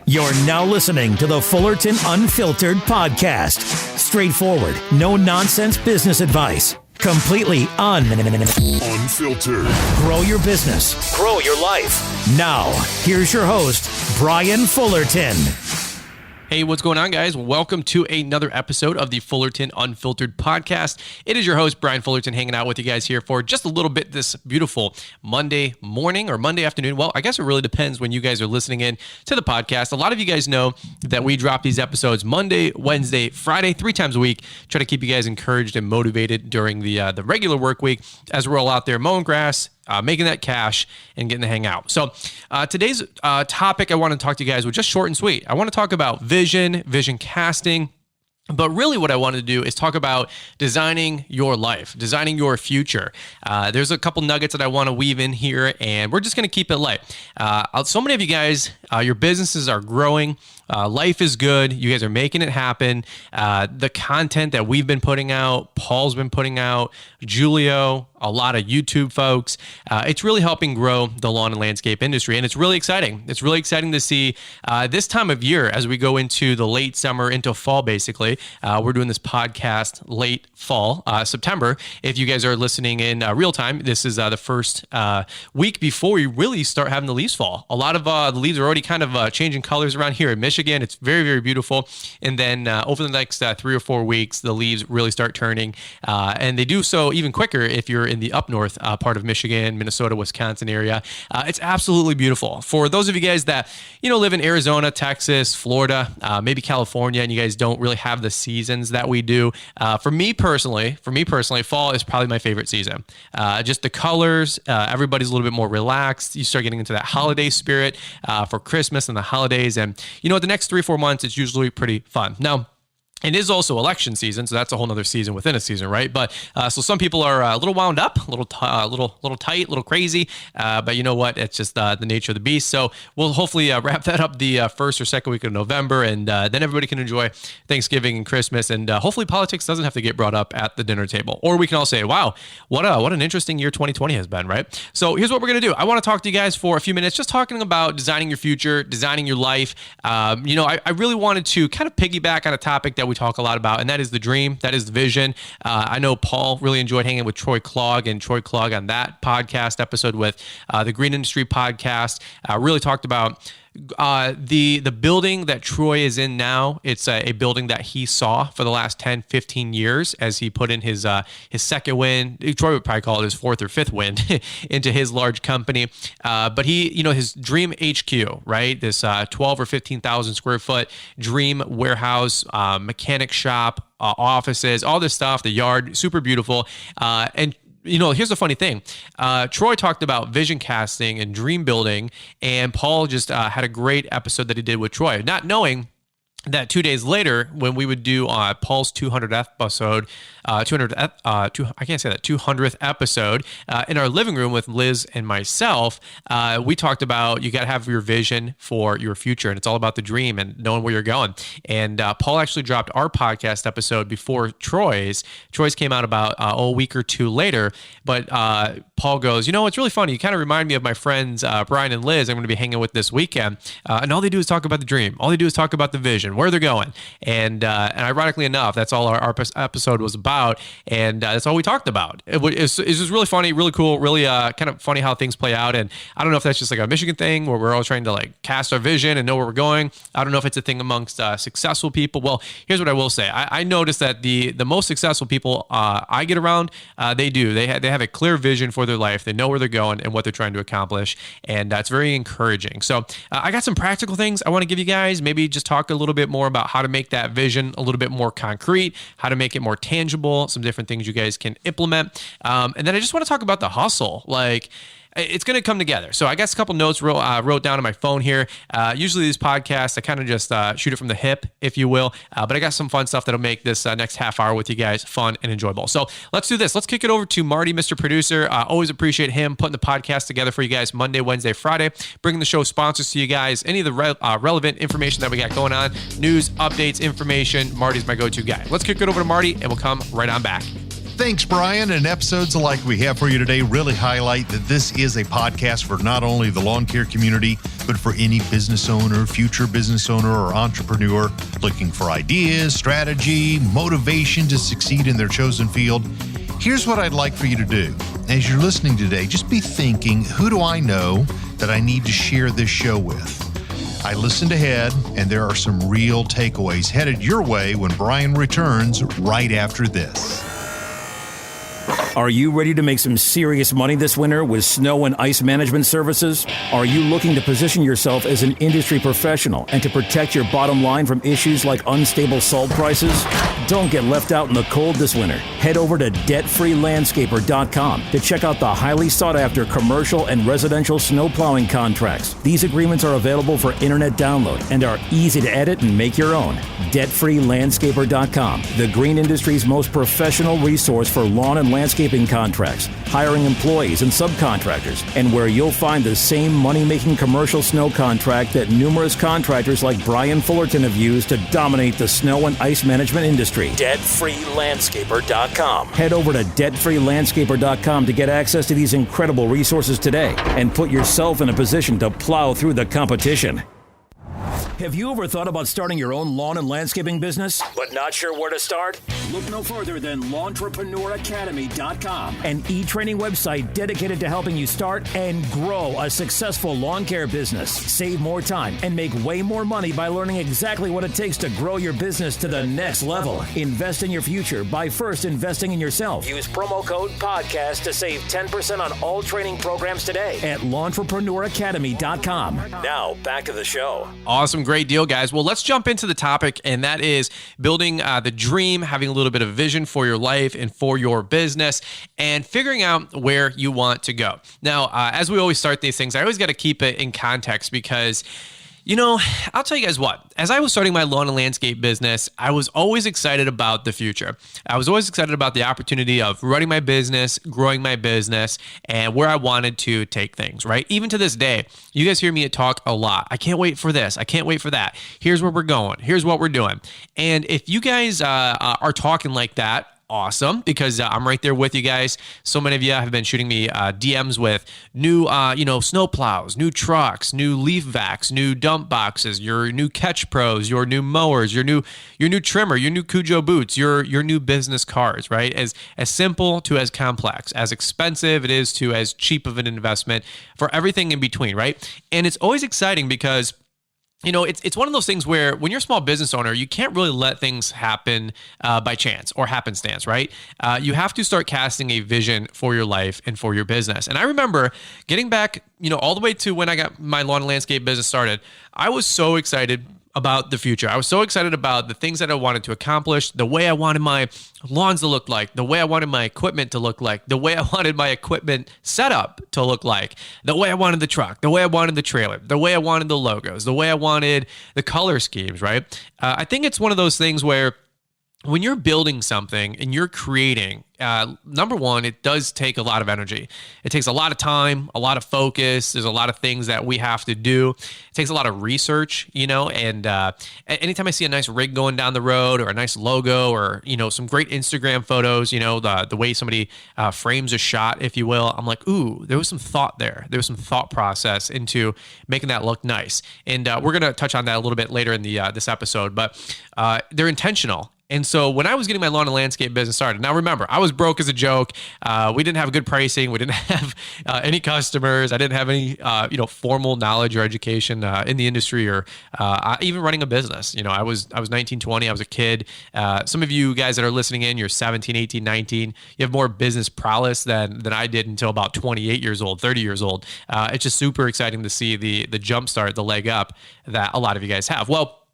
You're now listening to the Fullerton Unfiltered podcast. Straightforward, no nonsense business advice. Completely unfiltered. Grow your business. Grow your life. Now, here's your host, Brian Fullerton. Hey, what's going on, guys? Welcome to another episode of the Fullerton Unfiltered podcast. It is your host, Brian Fullerton, hanging out with you guys here for just a little bit this beautiful Monday morning or Monday afternoon. Well, I guess it really depends when you guys are listening in to the podcast. A lot of you guys know that we drop these episodes Monday, Wednesday, Friday, 3 times a week. Try to keep you guys encouraged and motivated during the regular work week as we're all out there mowing grass, making that cash, and getting to hang out. So today's topic I want to talk to you guys with, just short and sweet. I want to talk about vision casting. But really what I wanted to do is talk about designing your life, designing your future. There's a couple nuggets that I want to weave in here, and we're just going to keep it light. So many of you guys, your businesses are growing. Life is good. You guys are making it happen. The content that we've been putting out, Paul's been putting out, Julio, a lot of YouTube folks, it's really helping grow the lawn and landscape industry. And it's really exciting. It's really exciting to see this time of year as we go into the late summer, into fall, basically. We're doing this podcast late fall, September. If you guys are listening in real time, this is the first week before we really start having the leaves fall. A lot of the leaves are already kind of changing colors around here in Michigan. It's very, very beautiful. And then over the next 3 or 4 weeks, the leaves really start turning. And they do so even quicker if you're in the up north part of Michigan, Minnesota, Wisconsin area. It's absolutely beautiful. For those of you guys that, live in Arizona, Texas, Florida, maybe California, and you guys don't really have the seasons that we do. For me personally, fall is probably my favorite season. Just the colors, everybody's a little bit more relaxed. You start getting into that holiday spirit for Christmas and the holidays. And, the next 3 or 4 months, it's usually pretty fun. Now, it is also election season, so that's a whole nother season within a season, right? But so some people are a little wound up, a little tight, a little crazy. But you know what? It's just the nature of the beast. So we'll hopefully wrap that up the first or second week of November, and then everybody can enjoy Thanksgiving and Christmas. And hopefully politics doesn't have to get brought up at the dinner table, or we can all say, "Wow, what an interesting year 2020 has been," right? So here's what we're gonna do. I want to talk to you guys for a few minutes, just talking about designing your future, designing your life. I really wanted to kind of piggyback on a topic that we talk a lot about, and that is the dream, that is the vision. I know Paul really enjoyed hanging with Troy Clogg on that podcast episode with the Green Industry podcast. Really talked about the building that Troy is in now. It's a building that he saw for the last 10, 15 years as he put in his second win. Troy would probably call it his 4th or 5th win into his large company. But he, his dream HQ, right? This 12 or 15,000 square foot dream warehouse, mechanic shop, offices, all this stuff, the yard, super beautiful. And here's the funny thing. Troy talked about vision casting and dream building, and Paul just had a great episode that he did with Troy, not knowing that 2 days later, when we would do Paul's 200th episode, 200th episode in our living room with Liz and myself, we talked about you got to have your vision for your future, and it's all about the dream and knowing where you're going. And Paul actually dropped our podcast episode before Troy's. Troy's came out about a week or 2 later, but Paul goes, it's really funny. You kind of remind me of my friends Brian and Liz I'm going to be hanging with this weekend, and all they do is talk about the dream. All they do is talk about the vision, where they're going. And ironically enough, that's all our episode was about. And that's all we talked about. It's just really funny, really cool, really kind of funny how things play out. And I don't know if that's just like a Michigan thing where we're all trying to like cast our vision and know where we're going. I don't know if it's a thing amongst successful people. Well, here's what I will say. I noticed that the most successful people I get around, they do. They have a clear vision for their life. They know where they're going and what they're trying to accomplish. And it's very encouraging. So I got some practical things I want to give you guys. Maybe just talk a little bit more about how to make that vision a little bit more concrete, how to make it more tangible, some different things you guys can implement. And then I just want to talk about the hustle. Like, it's going to come together. So I got a couple notes wrote down on my phone here. Usually these podcasts, I kind of just shoot it from the hip, if you will. But I got some fun stuff that'll make this next half hour with you guys fun and enjoyable. So let's do this. Let's kick it over to Marty, Mr. Producer. Always appreciate him putting the podcast together for you guys Monday, Wednesday, Friday, bringing the show sponsors to you guys. Any of the relevant information that we got going on, news, updates, information, Marty's my go-to guy. Let's kick it over to Marty and we'll come right on back. Thanks, Brian. And episodes like we have for you today really highlight that this is a podcast for not only the lawn care community, but for any business owner, future business owner, or entrepreneur looking for ideas, strategy, motivation to succeed in their chosen field. Here's what I'd like for you to do. As you're listening today, just be thinking, who do I know that I need to share this show with? I listened ahead, and there are some real takeaways headed your way when Brian returns right after this. Are you ready to make some serious money this winter with snow and ice management services? Are you looking to position yourself as an industry professional and to protect your bottom line from issues like unstable salt prices? Don't get left out in the cold this winter. Head over to debtfreelandscaper.com to check out the highly sought-after commercial and residential snow plowing contracts. These agreements are available for internet download and are easy to edit and make your own. Debtfreelandscaper.com, the green industry's most professional resource for lawn and landscaping contracts, hiring employees and subcontractors, and where you'll find the same money-making commercial snow contract that numerous contractors like Brian Fullerton have used to dominate the snow and ice management industry. DebtFreeLandscaper.com. Head over to DebtFreeLandscaper.com to get access to these incredible resources today and put yourself in a position to plow through the competition. Have you ever thought about starting your own lawn and landscaping business, but not sure where to start? Look no further than LawnTrepreneurAcademy.com, an e-training website dedicated to helping you start and grow a successful lawn care business. Save more time and make way more money by learning exactly what it takes to grow your business to the next level. Invest in your future by first investing in yourself. Use promo code PODCAST to save 10% on all training programs today at LawnTrepreneurAcademy.com. Now, back to the show. Awesome. Great deal, guys. Well, let's jump into the topic, and that is building the dream, having a little bit of vision for your life and for your business, and figuring out where you want to go. Now, as we always start these things, I always got to keep it in context because, you know, I'll tell you guys what, as I was starting my lawn and landscape business, I was always excited about the future. I was always excited about the opportunity of running my business, growing my business, and where I wanted to take things, right? Even to this day, you guys hear me talk a lot. I can't wait for this. I can't wait for that. Here's where we're going. Here's what we're doing. And if you guys are talking like that, awesome, because I'm right there with you guys. So many of you have been shooting me DMs with new, snow plows, new trucks, new leaf vacs, new dump boxes, your new catch pros, your new mowers, your new trimmer, your new Cujo boots, your new business cards, right? As simple to as complex, as expensive it is to as cheap of an investment, for everything in between, right? And it's always exciting because, you know, it's one of those things where when you're a small business owner, you can't really let things happen by chance or happenstance, right? You have to start casting a vision for your life and for your business. And I remember getting back, all the way to when I got my lawn and landscape business started, I was so excited about the future. I was so excited about the things that I wanted to accomplish, the way I wanted my lawns to look like, the way I wanted my equipment to look like, the way I wanted my equipment setup to look like, the way I wanted the truck, the way I wanted the trailer, the way I wanted the logos, the way I wanted the color schemes, right? I think it's one of those things where when you're building something and you're creating, number one, it does take a lot of energy. It takes a lot of time, a lot of focus. There's a lot of things that we have to do. It takes a lot of research, and anytime I see a nice rig going down the road or a nice logo or, some great Instagram photos, the way somebody frames a shot, if you will, I'm like, ooh, there was some thought there. There was some thought process into making that look nice. And we're going to touch on that a little bit later in this episode, but they're intentional. And so when I was getting my lawn and landscape business started, now remember, I was broke as a joke. We didn't have good pricing. We didn't have any customers. I didn't have any, formal knowledge or education in the industry or even running a business. I was 19, 20. I was a kid. Some of you guys that are listening in, you're 17, 18, 19. You have more business prowess than I did until about 28 years old, 30 years old. It's just super exciting to see the jump start, the leg up that a lot of you guys have. Well,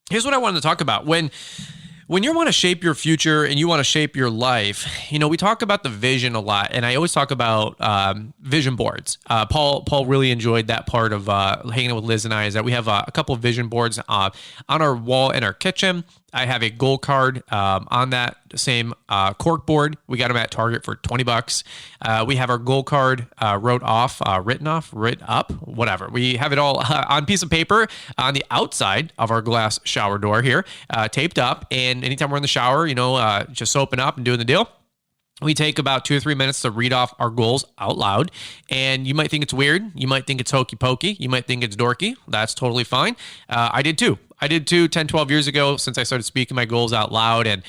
here's what I wanted to talk about. When you want to shape your future and you want to shape your life, we talk about the vision a lot, and I always talk about vision boards. Paul really enjoyed that part of hanging out with Liz and I, is that we have a couple of vision boards on our wall in our kitchen. I have a goal card on that same cork board. We got them at Target for $20. We have our goal card written up, whatever. We have it all on a piece of paper on the outside of our glass shower door here, taped up. And anytime we're in the shower, just soaping up and doing the deal, we take about 2 or 3 minutes to read off our goals out loud. And you might think it's weird. You might think it's hokey pokey. You might think it's dorky. That's totally fine. I did too. 10, 12 years ago, since I started speaking my goals out loud and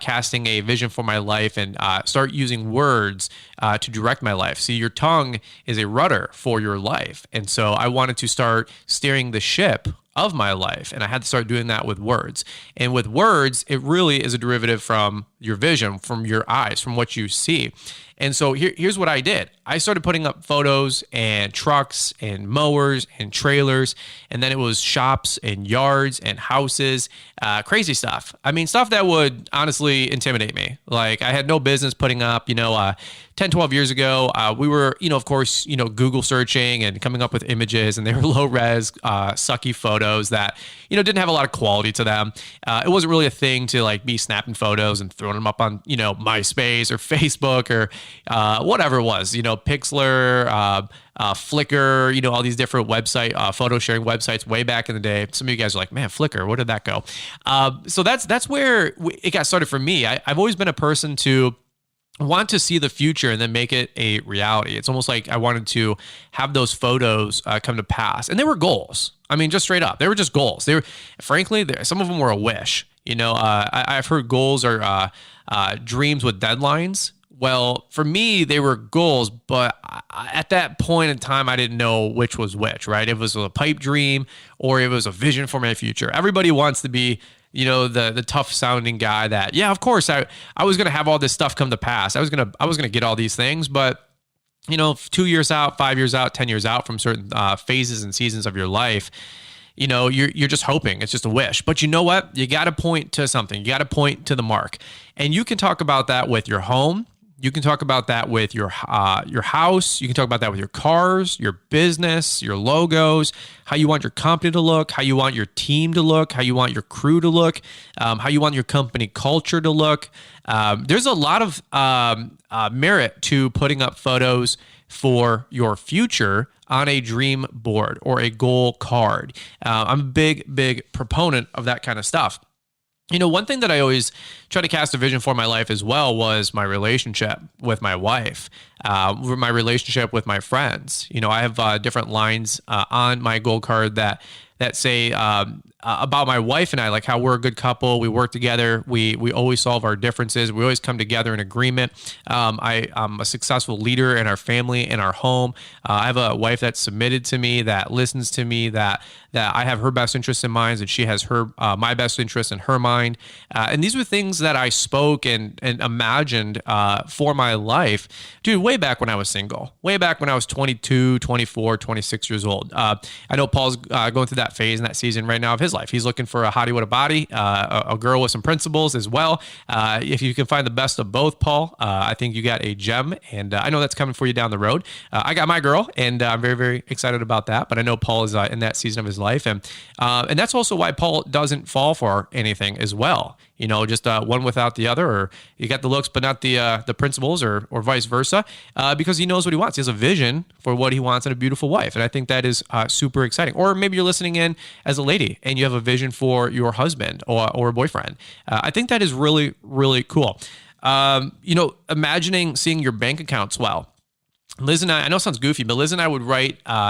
casting a vision for my life and start using words to direct my life. See, your tongue is a rudder for your life. And so I wanted to start steering the ship of my life. And I had to start doing that with words. And with words, it really is a derivative from your vision, from your eyes, from what you see. And so here's what I did. I started putting up photos and trucks and mowers and trailers. And then it was shops and yards and houses, crazy stuff. I mean, stuff that would honestly intimidate me. Like I had no business putting up, 10, 12 years ago, we were, of course, Google searching and coming up with images, and they were low res, sucky photos that, didn't have a lot of quality to them. It wasn't really a thing to like be snapping photos and throwing them up on, MySpace or Facebook or whatever it was, Pixlr, Flickr, all these different website, photo sharing websites way back in the day. Some of you guys are like, man, Flickr, where did that go? So that's where it got started for me. I've always been a person to want to see the future and then make it a reality. It's almost like I wanted to have those photos come to pass. And they were goals. I mean, just straight up, they were just goals. They were, frankly, some of them were a wish. I've heard goals are dreams with deadlines. Well, for me, they were goals, but at that point in time, I didn't know which was which, right? It was a pipe dream or it was a vision for my future. Everybody wants to be the tough sounding guy that, yeah, of course I was going to have all this stuff come to pass. I was going to get all these things, but 2 years out, 5 years out, 10 years out from certain phases and seasons of your life, you're just hoping. It's just a wish. But you know what? You got to point to something. You got to point to the mark. And you can talk about that with your home. You can talk about that with your house. You can talk about that with your cars, your business, your logos, how you want your company to look, how you want your team to look, how you want your crew to look, how you want your company culture to look. There's a lot of merit to putting up photos for your future on a dream board or a goal card. I'm a big proponent of that kind of stuff. One thing that I always try to cast a vision for my life as well was my relationship with my wife, my relationship with my friends. I have different lines on my goal card that say about my wife and I, like how we're a good couple. We work together. We always solve our differences. We always come together in agreement. I'm a successful leader in our family, in our home. I have a wife that's submitted to me, that listens to me, that I have her best interests in mind, and she has my best interests in her mind. And these were things that I spoke and imagined for my life, dude, way back when I was single, way back when I was 22, 24, 26 years old. I know Paul's going through that phase and that season right now of his life. He's looking for a hottie with a body, a girl with some principles as well. If you can find the best of both, Paul, I think you got a gem, and I know that's coming for you down the road. I got my girl, and I'm very, very excited about that. But I know Paul is in that season of his life, and that's also why Paul doesn't fall for anything as well. Just one without the other, or you got the looks but not the principles, or vice versa, because he knows what he wants. He has a vision for what he wants in a beautiful wife, and I think that is super exciting. Or maybe you're listening in as a lady and you have a vision for your husband or a boyfriend. I think that is really, really cool. Imagining seeing your bank account swell. Liz and I know it sounds goofy, but Liz and I would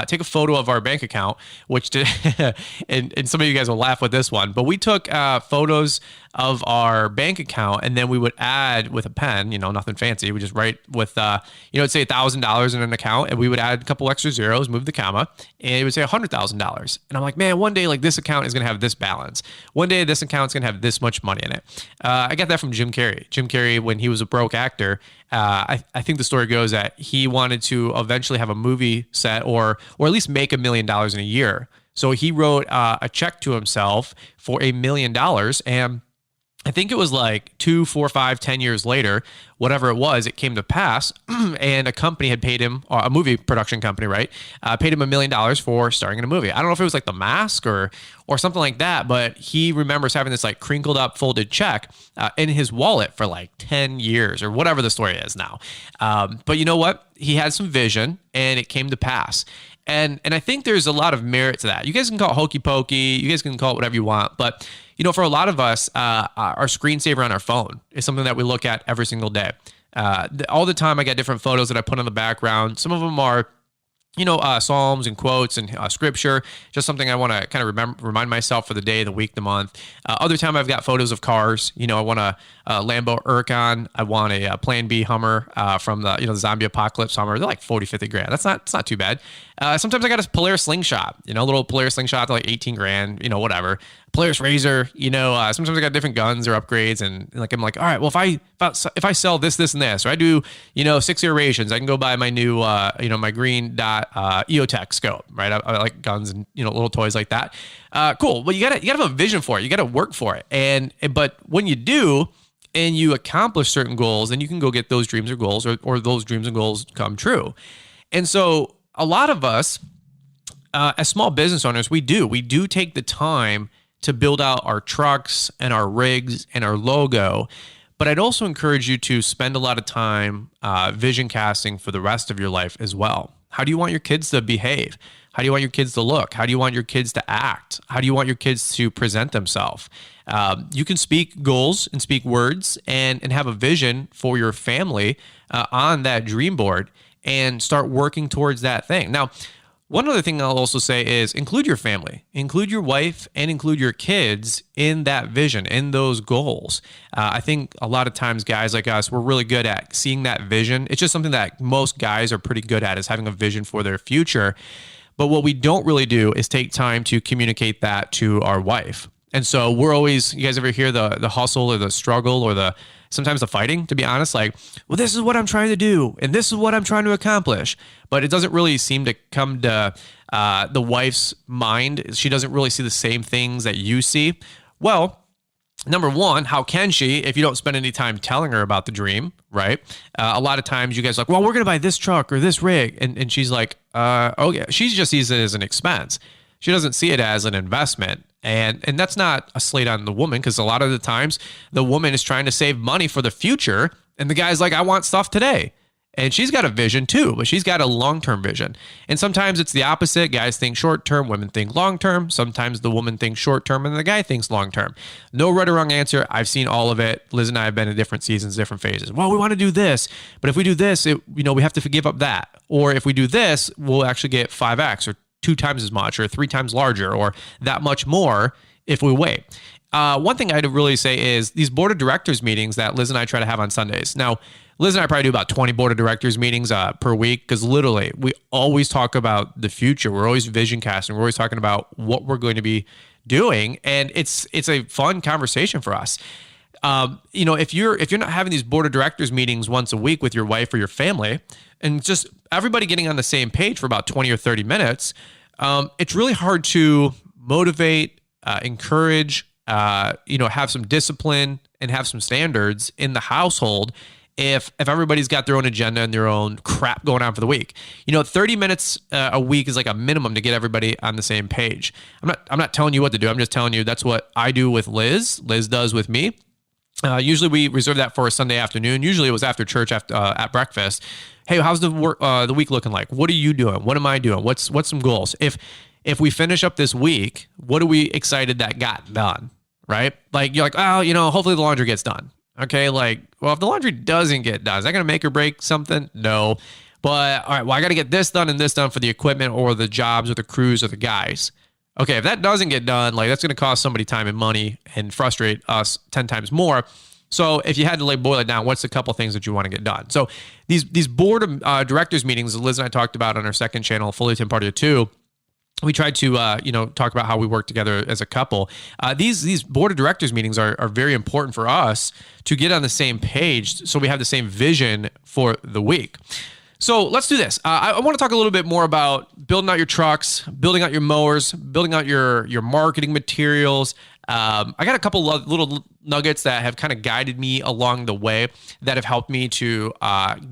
take a photo of our bank account, and some of you guys will laugh with this one, but we took photos of our bank account, and then we would add with a pen, nothing fancy. We just write with, it'd say $1,000 in an account, and we would add a couple extra zeros, move the comma, and it would say $100,000. And I'm like, man, one day, like, this account is going to have this balance. One day, this account's going to have this much money in it. I got that from Jim Carrey. Jim Carrey, when he was a broke actor, I think the story goes that he wanted to eventually have a movie set or at least make $1 million in a year. So he wrote a check to himself for $1 million, and I think it was like 2, 4, 5, 10 years later, whatever it was, it came to pass, and a company had paid him, a movie production company, right? Paid him $1 million for starring in a movie. I don't know if it was like The Mask or something like that, but he remembers having this like crinkled up, folded check in his wallet for like 10 years or whatever the story is now. But you know what? He had some vision, and it came to pass. And I think there's a lot of merit to that. You guys can call it hokey pokey. You guys can call it whatever you want. But, for a lot of us, our screensaver on our phone is something that we look at every single day. All the time I got different photos that I put on the background. Some of them are Psalms and quotes and scripture, just something I want to kind of remind myself for the day, the week, the month. Other time I've got photos of cars. I want a Lambo Urcon. I want a Plan B Hummer from the zombie apocalypse Hummer. They're like 40, 50 grand. It's not too bad. Sometimes I got a Polaris slingshot, a little Polaris slingshot, they're like 18 grand, whatever. Polaris Razor, sometimes I got different guns or upgrades, and I'm like, all right, well, if I sell this, and this, or I do, 6 iterations, I can go buy my new, my green dot EOTech scope, right? I like guns and, little toys like that. Cool. Well, you gotta have a vision for it. You gotta work for it. But when you do, and you accomplish certain goals, then you can go get those dreams or goals, or those dreams and goals come true. And so a lot of us, as small business owners, we do take the time to build out our trucks and our rigs and our logo. But I'd also encourage you to spend a lot of time vision casting for the rest of your life as well. How do you want your kids to behave? How do you want your kids to look? How do you want your kids to act? How do you want your kids to present themselves? You can speak goals and speak words and have a vision for your family on that dream board and start working towards that thing. Now, one other thing I'll also say is include your family, include your wife, and include your kids in that vision, in those goals. I think a lot of times guys like us, we're really good at seeing that vision. It's just something that most guys are pretty good at, is having a vision for their future. But what we don't really do is take time to communicate that to our wife. And so we're always, you guys ever hear the hustle or the struggle or sometimes the fighting, to be honest, like, well, this is what I'm trying to do, and this is what I'm trying to accomplish. But it doesn't really seem to come to the wife's mind. She doesn't really see the same things that you see. Well, number one, how can she if you don't spend any time telling her about the dream, right? A lot of times you guys are like, well, we're going to buy this truck or this rig. And she's like, oh yeah, she just sees it as an expense. She doesn't see it as an investment. And that's not a slate on the woman, because a lot of the times the woman is trying to save money for the future, and the guy's like, I want stuff today. And she's got a vision too, but she's got a long-term vision. And sometimes it's the opposite. Guys think short-term, women think long-term. Sometimes the woman thinks short-term and the guy thinks long-term. No right or wrong answer. I've seen all of it. Liz and I have been in different seasons, different phases. Well, we want to do this, but if we do this, we have to give up that. Or if we do this, we'll actually get 5X or 2 times as much or 3 times larger or that much more if we wait. One thing I'd really say is these board of directors meetings that Liz and I try to have on Sundays. Now, Liz and I probably do about 20 board of directors meetings per week, because literally we always talk about the future. We're always vision casting. We're always talking about what we're going to be doing. And it's a fun conversation for us. If you're not having these board of directors meetings once a week with your wife or your family, and just everybody getting on the same page for about 20 or 30 minutes, it's really hard to motivate, encourage, have some discipline and have some standards in the household if everybody's got their own agenda and their own crap going on for the week. 30 minutes a week is like a minimum to get everybody on the same page. I'm not telling you what to do. I'm just telling you that's what I do with Liz. Liz does with me. Usually we reserve that for a Sunday afternoon. Usually it was after church, at breakfast. Hey, how's the week looking like? What are you doing? What am I doing? What's some goals? If we finish up this week, what are we excited that got done? Right? Like you're like, oh, hopefully the laundry gets done. Okay, like, well, if the laundry doesn't get done, is that going to make or break something? No. But all right, well, I got to get this done and this done for the equipment or the jobs or the crews or the guys. Okay, if that doesn't get done, like that's going to cost somebody time and money and frustrate us 10 times more. So if you had to boil it down, what's a couple things that you want to get done? So these board of directors meetings, Liz and I talked about on our second channel, Fullerton Part 2, we tried to talk about how we work together as a couple. These board of directors meetings are very important for us to get on the same page, so we have the same vision for the week. So let's do this. I want to talk a little bit more about building out your trucks, building out your mowers, building out your marketing materials. I got a couple little nuggets that have kind of guided me along the way that have helped me to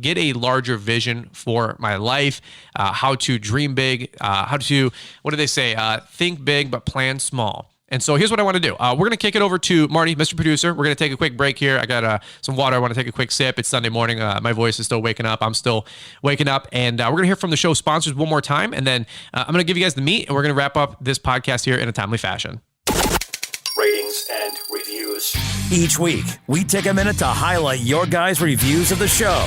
get a larger vision for my life, how to dream big, how to, what do they say? Think big, but plan small. And so here's what I want to do. We're going to kick it over to Marty, Mr. Producer. We're going to take a quick break here. I got some water. I want to take a quick sip. It's Sunday morning. My voice is still waking up. I'm still waking up. And we're going to hear from the show sponsors one more time. And then I'm going to give you guys the meat, and we're going to wrap up this podcast here in a timely fashion. Ratings and reviews. Each week, we take a minute to highlight your guys' reviews of the show.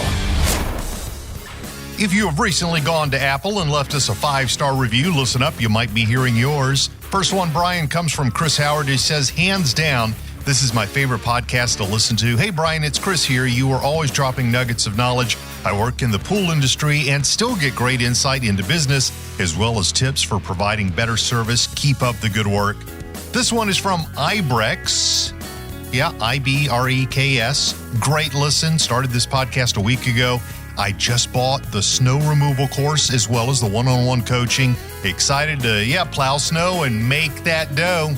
If you have recently gone to Apple and left us a 5-star review, listen up, you might be hearing yours. First one, Brian, comes from Chris Howard. He says, hands down, this is my favorite podcast to listen to. Hey, Brian, it's Chris here. You are always dropping nuggets of knowledge. I work in the pool industry and still get great insight into business, as well as tips for providing better service. Keep up the good work. This one is from Ibrex. Yeah, Ibreks. Great listen. Started this podcast a week ago. I just bought the snow removal course as well as the one-on-one coaching. Excited to, plow snow and make that dough.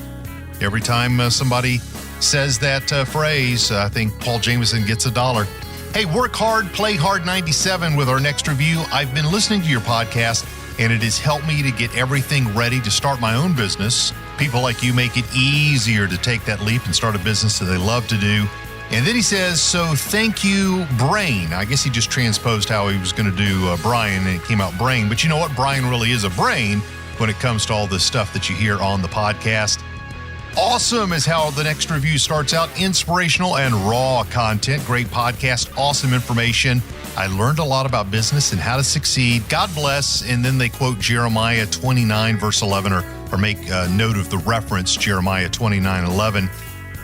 Every time somebody says that phrase, I think Paul Jameson gets $1. Hey, work hard, play hard 97 with our next review. I've been listening to your podcast, and it has helped me to get everything ready to start my own business. People like you make it easier to take that leap and start a business that they love to do. And then he says, so thank you, Brain. I guess he just transposed how he was going to do Brian, and it came out Brain. But you know what? Brian really is a brain when it comes to all this stuff that you hear on the podcast. Awesome is how the next review starts out. Inspirational and raw content. Great podcast. Awesome information. I learned a lot about business and how to succeed. God bless. And then they quote Jeremiah 29, verse 11, or make a note of the reference, Jeremiah 29:11.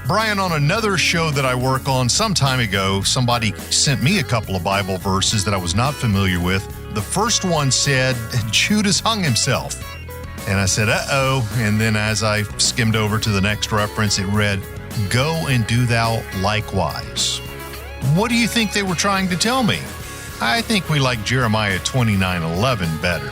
Brian, on another show that I work on some time ago, somebody sent me a couple of Bible verses that I was not familiar with. The first one said, Judas hung himself. And I said, uh-oh. And then as I skimmed over to the next reference, it read, go and do thou likewise. What do you think they were trying to tell me? I think we like Jeremiah 29:11 better.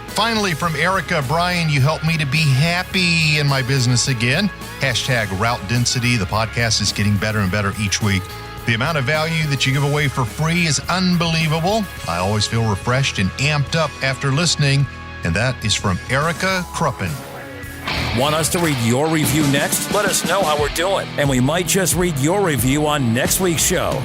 Finally, from Erica, Brian, you helped me to be happy in my business again. Hashtag route density. The podcast is getting better and better each week. The amount of value that you give away for free is unbelievable. I always feel refreshed and amped up after listening. And that is from Erica Kruppen. Want us to read your review next? Let us know how we're doing, and we might just read your review on next week's show.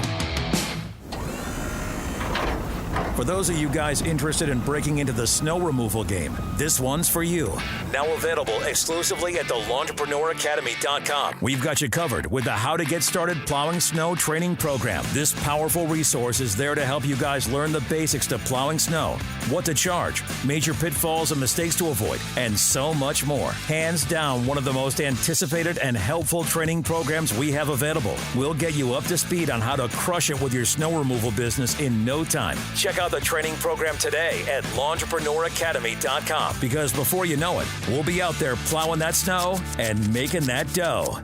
For those of you guys interested in breaking into the snow removal game, this one's for you. Now available exclusively at thelawnpreneuracademy.com. We've got you covered with the How to Get Started Plowing Snow training program. This powerful resource is there to help you guys learn the basics to plowing snow, what to charge, major pitfalls and mistakes to avoid, and so much more. Hands down, one of the most anticipated and helpful training programs we have available. We'll get you up to speed on how to crush it with your snow removal business in no time. Check out the training program today at lawnpreneuracademy.com, because before you know it, we'll be out there plowing that snow and making that dough.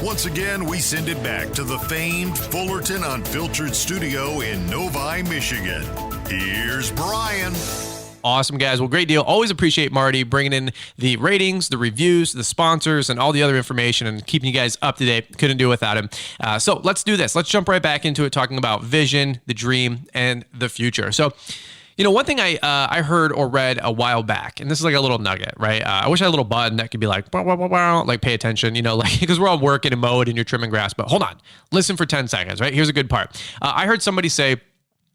Once again, we send it back to the famed Fullerton Unfiltered studio in Novi, Michigan. Here's Brian. Awesome, guys. Well, great deal. Always appreciate Marty bringing in the ratings, the reviews, the sponsors, and all the other information and keeping you guys up to date. Couldn't do it without him. So let's do this. Let's jump right back into it, talking about vision, the dream, and the future. So, you know, one thing I heard or read a while back, and this is like a little nugget, right? I wish I had a little button that could be like, wah, wah, wah, wah, like pay attention, you know, like, because we're all working and mowing and you're trimming grass. But hold on, listen for 10 seconds, right? Here's a good part. I heard somebody say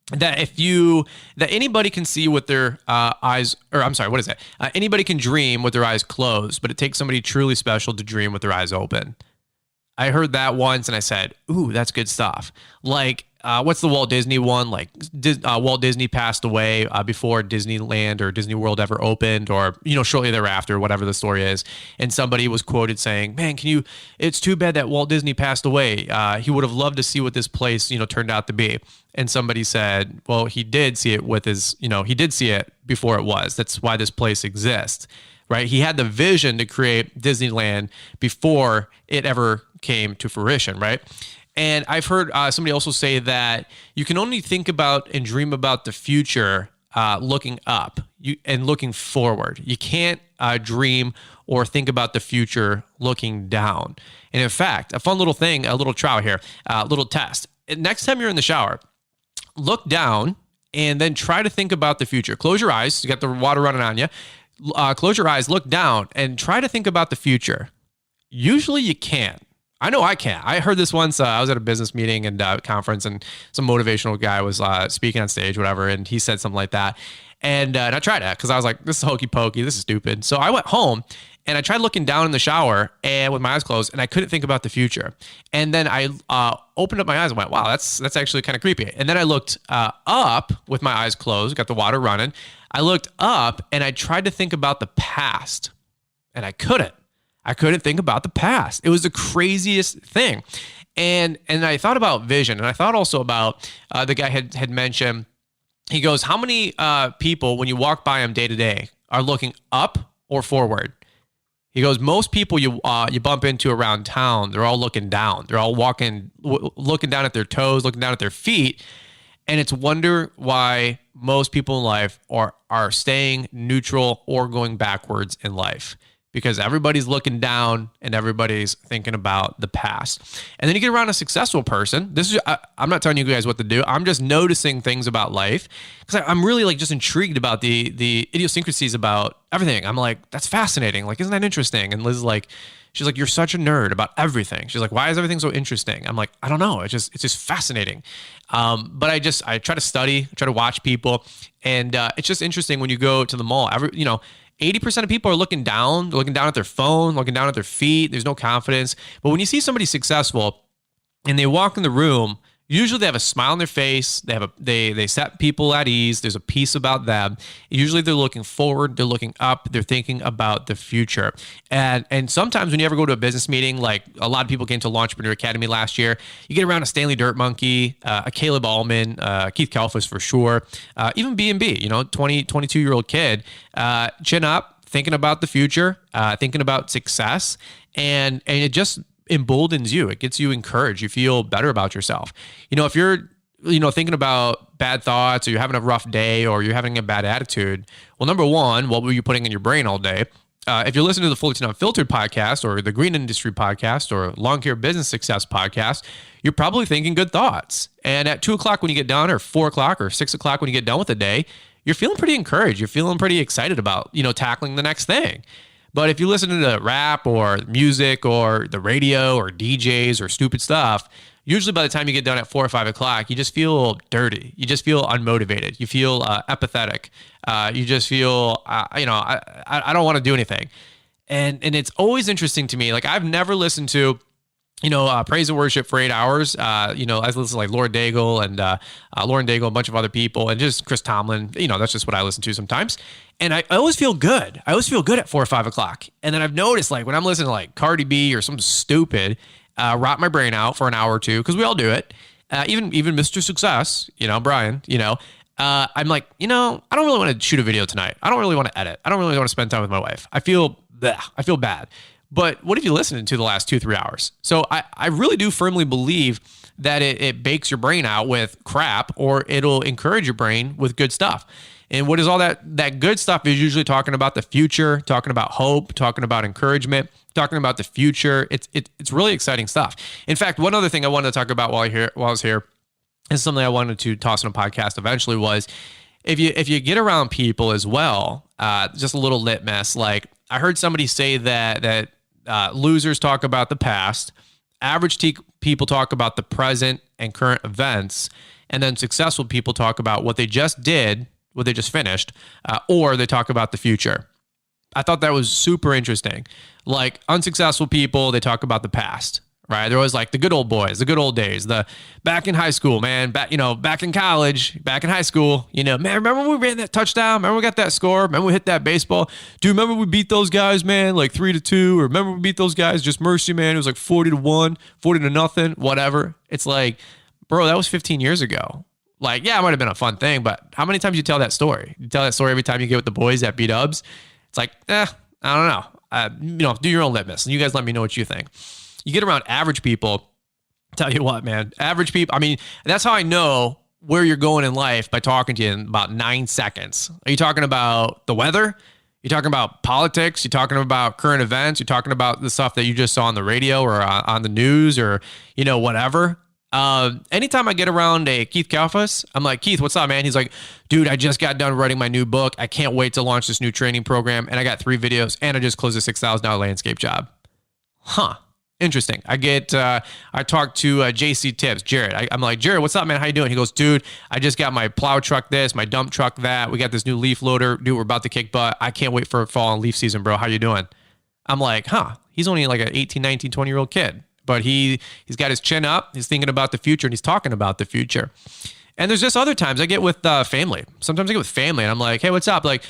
that that anybody can see with their eyes, or I'm sorry, what is it? Anybody can dream with their eyes closed, but it takes somebody truly special to dream with their eyes open. I heard that once and I said, ooh, that's good stuff. Like, what's the Walt Disney one? Like, Walt Disney passed away before Disneyland or Disney World ever opened, or, you know, shortly thereafter, whatever the story is. And somebody was quoted saying, man, it's too bad that Walt Disney passed away. He would have loved to see what this place, you know, turned out to be. And somebody said, well, he did see it with his, you know, he did see it before it was. That's why this place exists, right? He had the vision to create Disneyland before it ever came to fruition, right? And I've heard somebody also say that you can only think about and dream about the future looking up and looking forward. You can't dream or think about the future looking down. And in fact, a fun little thing, a little trial here, a little test. Next time you're in the shower, look down and then try to think about the future. Close your eyes. You got the water running on you. Close your eyes, look down, and try to think about the future. Usually you can't. I know I can't. I heard this once. I was at a business meeting and conference, and some motivational guy was speaking on stage, whatever, and he said something like that. And I tried it because I was like, this is hokey pokey. This is stupid. So I went home And I tried looking down in the shower and with my eyes closed, and I couldn't think about the future. And then I opened up my eyes and went, wow, that's actually kind of creepy. And then I looked up with my eyes closed, got the water running. I looked up and I tried to think about the past, and I couldn't. I couldn't think about the past. It was the craziest thing. And I thought about vision, and I thought also about the guy had mentioned, he goes, how many people, when you walk by them day to day, are looking up or forward? He goes, most people you bump into around town, they're all looking down. They're all looking down at their toes, looking down at their feet. And it's wonder why most people in life are staying neutral or going backwards in life. Because everybody's looking down and everybody's thinking about the past. And then you get around a successful person. I'm not telling you guys what to do. I'm just noticing things about life because I'm really like just intrigued about the idiosyncrasies about everything. I'm like, that's fascinating. Like, isn't that interesting? And Liz is like, she's like, you're such a nerd about everything. She's like, why is everything so interesting? I'm like, I don't know. It's just fascinating. But I try to study, try to watch people. And it's just interesting when you go to the mall, 80% of people are looking down. They're looking down at their phone, looking down at their feet. There's no confidence. But when you see somebody successful and they walk in the room, usually they have a smile on their face. They set people at ease. There's a peace about them. Usually they're looking forward. They're looking up. They're thinking about the future. And sometimes when you ever go to a business meeting, like a lot of people came to Launchpreneur Academy last year, you get around a Stanley Dirt Monkey, a Caleb Allman, Keith Kalfas for sure, even B&B, 22-year-old kid, chin up, thinking about the future, thinking about success, and it just emboldens you. It gets you encouraged. You feel better about yourself. If you're, thinking about bad thoughts, or you're having a rough day, or you're having a bad attitude, well, number one, what were you putting in your brain all day? If you're listening to the Fullerton Unfiltered podcast, or the Green Industry podcast, or Lawn Care Business Success podcast, you're probably thinking good thoughts. And at 2:00 when you get done, or 4:00 or 6:00 when you get done with the day, you're feeling pretty encouraged. You're feeling pretty excited about, tackling the next thing. But if you listen to rap or music or the radio or DJs or stupid stuff, usually by the time you get done at 4 or 5 o'clock, you just feel dirty. You just feel unmotivated. You feel apathetic. You just feel, I don't want to do anything. And it's always interesting to me. Like, I've never listened to praise and worship for 8 hours. I listen to like Lauren Daigle and Lauren Daigle, a bunch of other people, and just Chris Tomlin. That's just what I listen to sometimes. And I always feel good. I always feel good at 4 or 5 o'clock. And then I've noticed, like, when I'm listening to like Cardi B or something stupid, rot my brain out for an hour or two, because we all do it. Even Mr. Success, Brian, I'm like, I don't really want to shoot a video tonight. I don't really want to edit. I don't really want to spend time with my wife. I feel bad. But what have you listened to the last 2-3 hours? So I really do firmly believe that it bakes your brain out with crap, or it'll encourage your brain with good stuff. And what is all that good stuff is usually talking about the future, talking about hope, talking about encouragement, talking about the future. It's really exciting stuff. In fact, one other thing I wanted to talk about while I was here, and something I wanted to toss in a podcast eventually, was if you get around people as well, just a little litmus. Like, I heard somebody say that losers talk about the past, average people talk about the present and current events, and then successful people talk about what they just did, what they just finished, or they talk about the future. I thought that was super interesting. Like, unsuccessful people, they talk about the past, right? They're always like the good old boys, the good old days, the back in high school, man, back in college, back in high school, man, remember when we ran that touchdown? Remember we got that score? Remember we hit that baseball? Do you remember we beat those guys, man, like 3-2? Or remember we beat those guys, just mercy, man? It was like 40-1, 40-0, whatever. It's like, bro, that was 15 years ago. Like, yeah, it might have been a fun thing, but how many times you tell that story? You tell that story every time you get with the boys at B-Dubs. It's like, I don't know. Do your own litmus, and you guys let me know what you think. You get around average people, tell you what, man, average people, I mean, that's how I know where you're going in life, by talking to you in about 9 seconds. Are you talking about the weather? You're talking about politics? You're talking about current events? You're talking about the stuff that you just saw on the radio or on the news, or, whatever? Anytime I get around a Keith Kalfas, I'm like, Keith, what's up, man? He's like, dude, I just got done writing my new book. I can't wait to launch this new training program. And I got 3 videos, and I just closed a $6,000 landscape job. Huh. Interesting. I talked to JC Tips, Jared. I'm like, Jared, what's up, man? How you doing? He goes, dude, I just got my plow truck this, my dump truck that. We got this new leaf loader. Dude, we're about to kick butt. I can't wait for fall and leaf season, bro. How you doing? I'm like, he's only like an 18, 19, 20-year-old kid. But he's got his chin up. He's thinking about the future, and he's talking about the future. And there's just other times I get with family. Sometimes I get with family, and I'm like, hey, what's up? Like,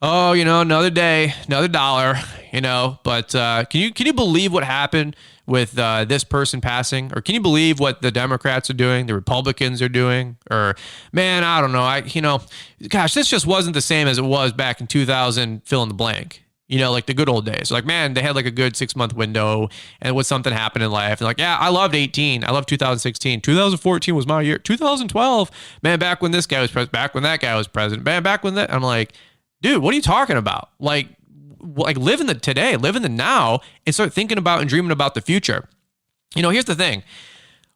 oh, another day, another dollar, But can you believe what happened with this person passing? Or can you believe what the Democrats are doing, the Republicans are doing? Or, man, I don't know. Gosh, this just wasn't the same as it was back in 2000, fill in the blank. Like the good old days. Like, man, they had like a good 6-month window, and when something happened in life, and like, yeah, I loved 18. I loved 2016. 2014 was my year. 2012, man, back when this guy was president, back when that guy was president, man, back when that. I'm like, dude, what are you talking about? Like live in the today, live in the now, and start thinking about and dreaming about the future. Here's the thing.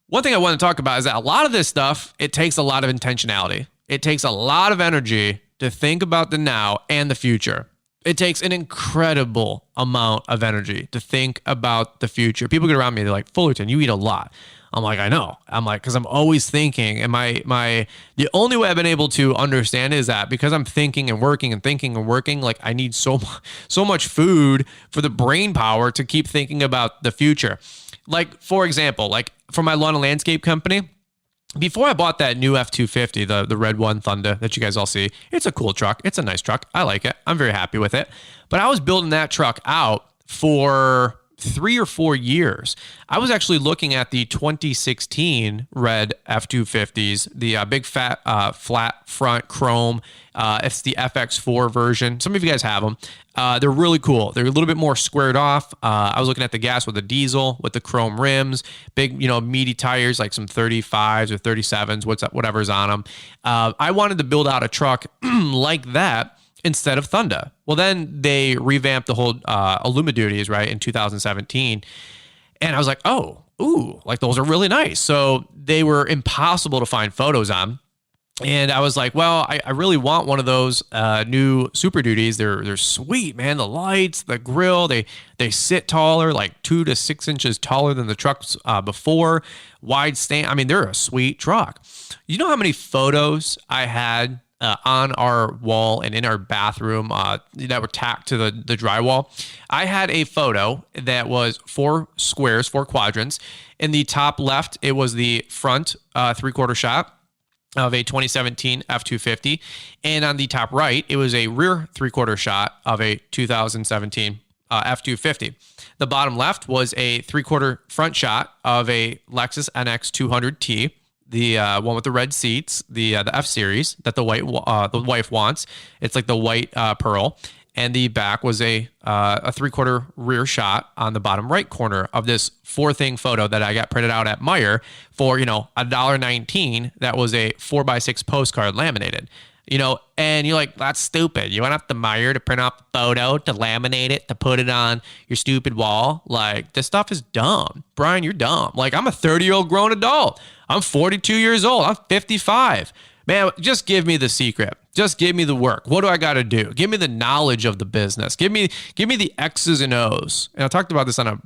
One thing I want to talk about is that a lot of this stuff, it takes a lot of intentionality. It takes a lot of energy to think about the now and the future. It takes an incredible amount of energy to think about the future. People get around me, they're like, Fullerton, you eat a lot. I'm like, I know. I'm like, because I'm always thinking. And the only way I've been able to understand is that because I'm thinking and working and thinking and working, like I need so much food for the brain power to keep thinking about the future. Like, for example, like for my lawn and landscape company, before I bought that new F-250, the red one Thunder that you guys all see, it's a cool truck. It's a nice truck. I like it. I'm very happy with it. But I was building that truck out for 3 or 4 years. I was actually looking at the 2016 red F-250s, the big fat flat front chrome. It's the FX4 version. Some of you guys have them. They're really cool. They're a little bit more squared off. I was looking at the gas with the diesel, with the chrome rims, big, meaty tires, like some 35s or 37s, whatever's on them. I wanted to build out a truck like that instead of Thunder. Well, then they revamped the whole Illumiduties, right, in 2017. And I was like, like those are really nice. So they were impossible to find photos on. And I was like, well, I really want one of those new Super Duties. They're sweet, man. The lights, the grill, they sit taller, like 2 to 6 inches taller than the trucks before. Wide stand. I mean, they're a sweet truck. You know how many photos I had on our wall and in our bathroom that were tacked to the drywall? I had a photo that was 4 squares, 4 quadrants. In the top left, it was the front 3/4 shot of a 2017 F-250. And on the top right, it was a rear 3/4 shot of a 2017 F-250. The bottom left was a 3/4 front shot of a Lexus NX 200T, the one with the red seats, the F-Series that the wife wants. It's like the white pearl. And the back was a 3/4 rear shot on the bottom right corner of this 4-thing photo that I got printed out at Meijer for, $1.19. That was a 4x6 postcard laminated. And you're like, that's stupid. You went up to Meijer to print out the photo, to laminate it, to put it on your stupid wall. Like, this stuff is dumb. Brian, you're dumb. Like, I'm a 30-year-old grown adult. I'm 42 years old. I'm 55. Man, just give me the secret. Just give me the work. What do I got to do? Give me the knowledge of the business. Give me the X's and O's. And I talked about this on a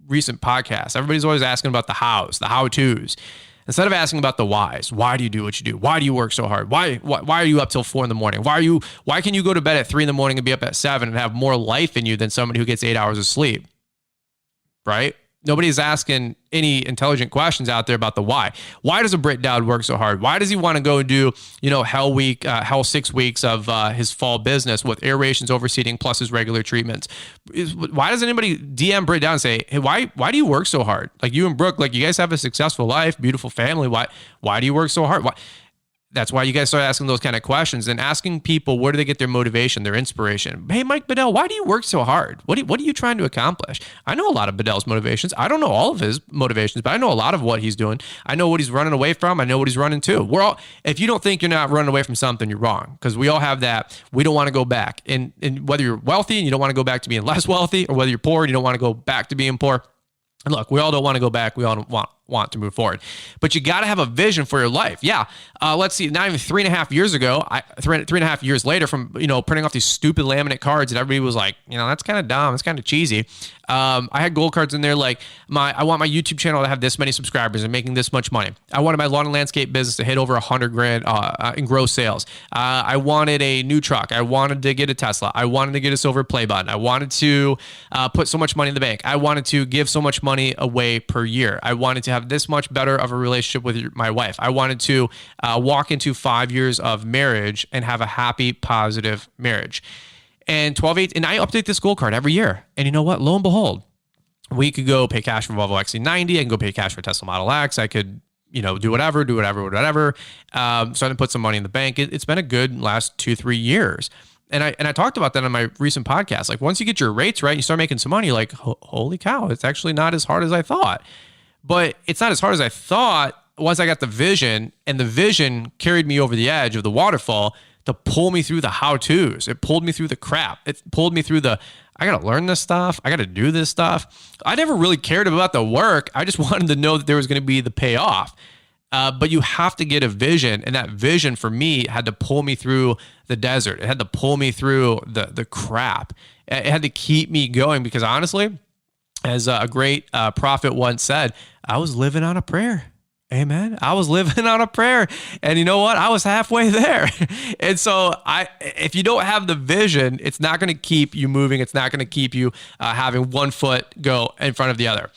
recent podcast. Everybody's always asking about the hows, the how-tos. Instead of asking about the whys, why do you do what you do? Why do you work so hard? Why are you up till 4 in the morning? Why can you go to bed at 3 in the morning and be up at 7 and have more life in you than somebody who gets 8 hours of sleep? Right? Nobody's asking any intelligent questions out there about the why. Why does a Brit Dowd work so hard? Why does he want to go do, hell 6 weeks of his fall business with aerations, overseeding, plus his regular treatments? Why does anybody DM Brit Dowd and say, hey, why do you work so hard? Like you and Brooke, like you guys have a successful life, beautiful family. Why do you work so hard? That's why you guys start asking those kind of questions and asking people, where do they get their motivation, their inspiration? Hey, Mike Bedell, why do you work so hard? What are you trying to accomplish? I know a lot of Bedell's motivations. I don't know all of his motivations, but I know a lot of what he's doing. I know what he's running away from. I know what he's running to. If you don't think you're not running away from something, you're wrong, because we all have that. We don't want to go back. And whether you're wealthy and you don't want to go back to being less wealthy, or whether you're poor and you don't want to go back to being poor. And look, we all don't want to go back. We all want want to move forward. But you got to have a vision for your life. Yeah. Let's see, not even 3.5 years ago, 3.5 years later from, printing off these stupid laminate cards that everybody was like, that's kind of dumb. It's kind of cheesy. I had goal cards in there like I want my YouTube channel to have this many subscribers and making this much money. I wanted my lawn and landscape business to hit over $100,000 in gross sales. I wanted a new truck. I wanted to get a Tesla. I wanted to get a silver play button. I wanted to put so much money in the bank. I wanted to give so much money away per year. I wanted to have this much better of a relationship with my wife. I wanted to walk into 5 years of marriage and have a happy, positive marriage. And and I update this goal card every year. And you know what? Lo and behold, we could go pay cash for Volvo XC90. I can go pay cash for Tesla Model X. I could, do whatever. Starting to put some money in the bank. It's been a good last 2-3 years. And I talked about that on my recent podcast. Like once you get your rates right, you start making some money, you're like, holy cow, it's actually not as hard as I thought. But it's not as hard as I thought once I got the vision, and the vision carried me over the edge of the waterfall to pull me through the how-tos. It pulled me through the crap. It pulled me through I got to learn this stuff. I got to do this stuff. I never really cared about the work. I just wanted to know that there was going to be the payoff. But you have to get a vision. And that vision for me had to pull me through the desert. It had to pull me through the crap. It had to keep me going because honestly, as a great prophet once said, I was living on a prayer. Amen. I was living on a prayer, and you know what? I was halfway there. And so if you don't have the vision, it's not going to keep you moving. It's not going to keep you having one foot go in front of the other.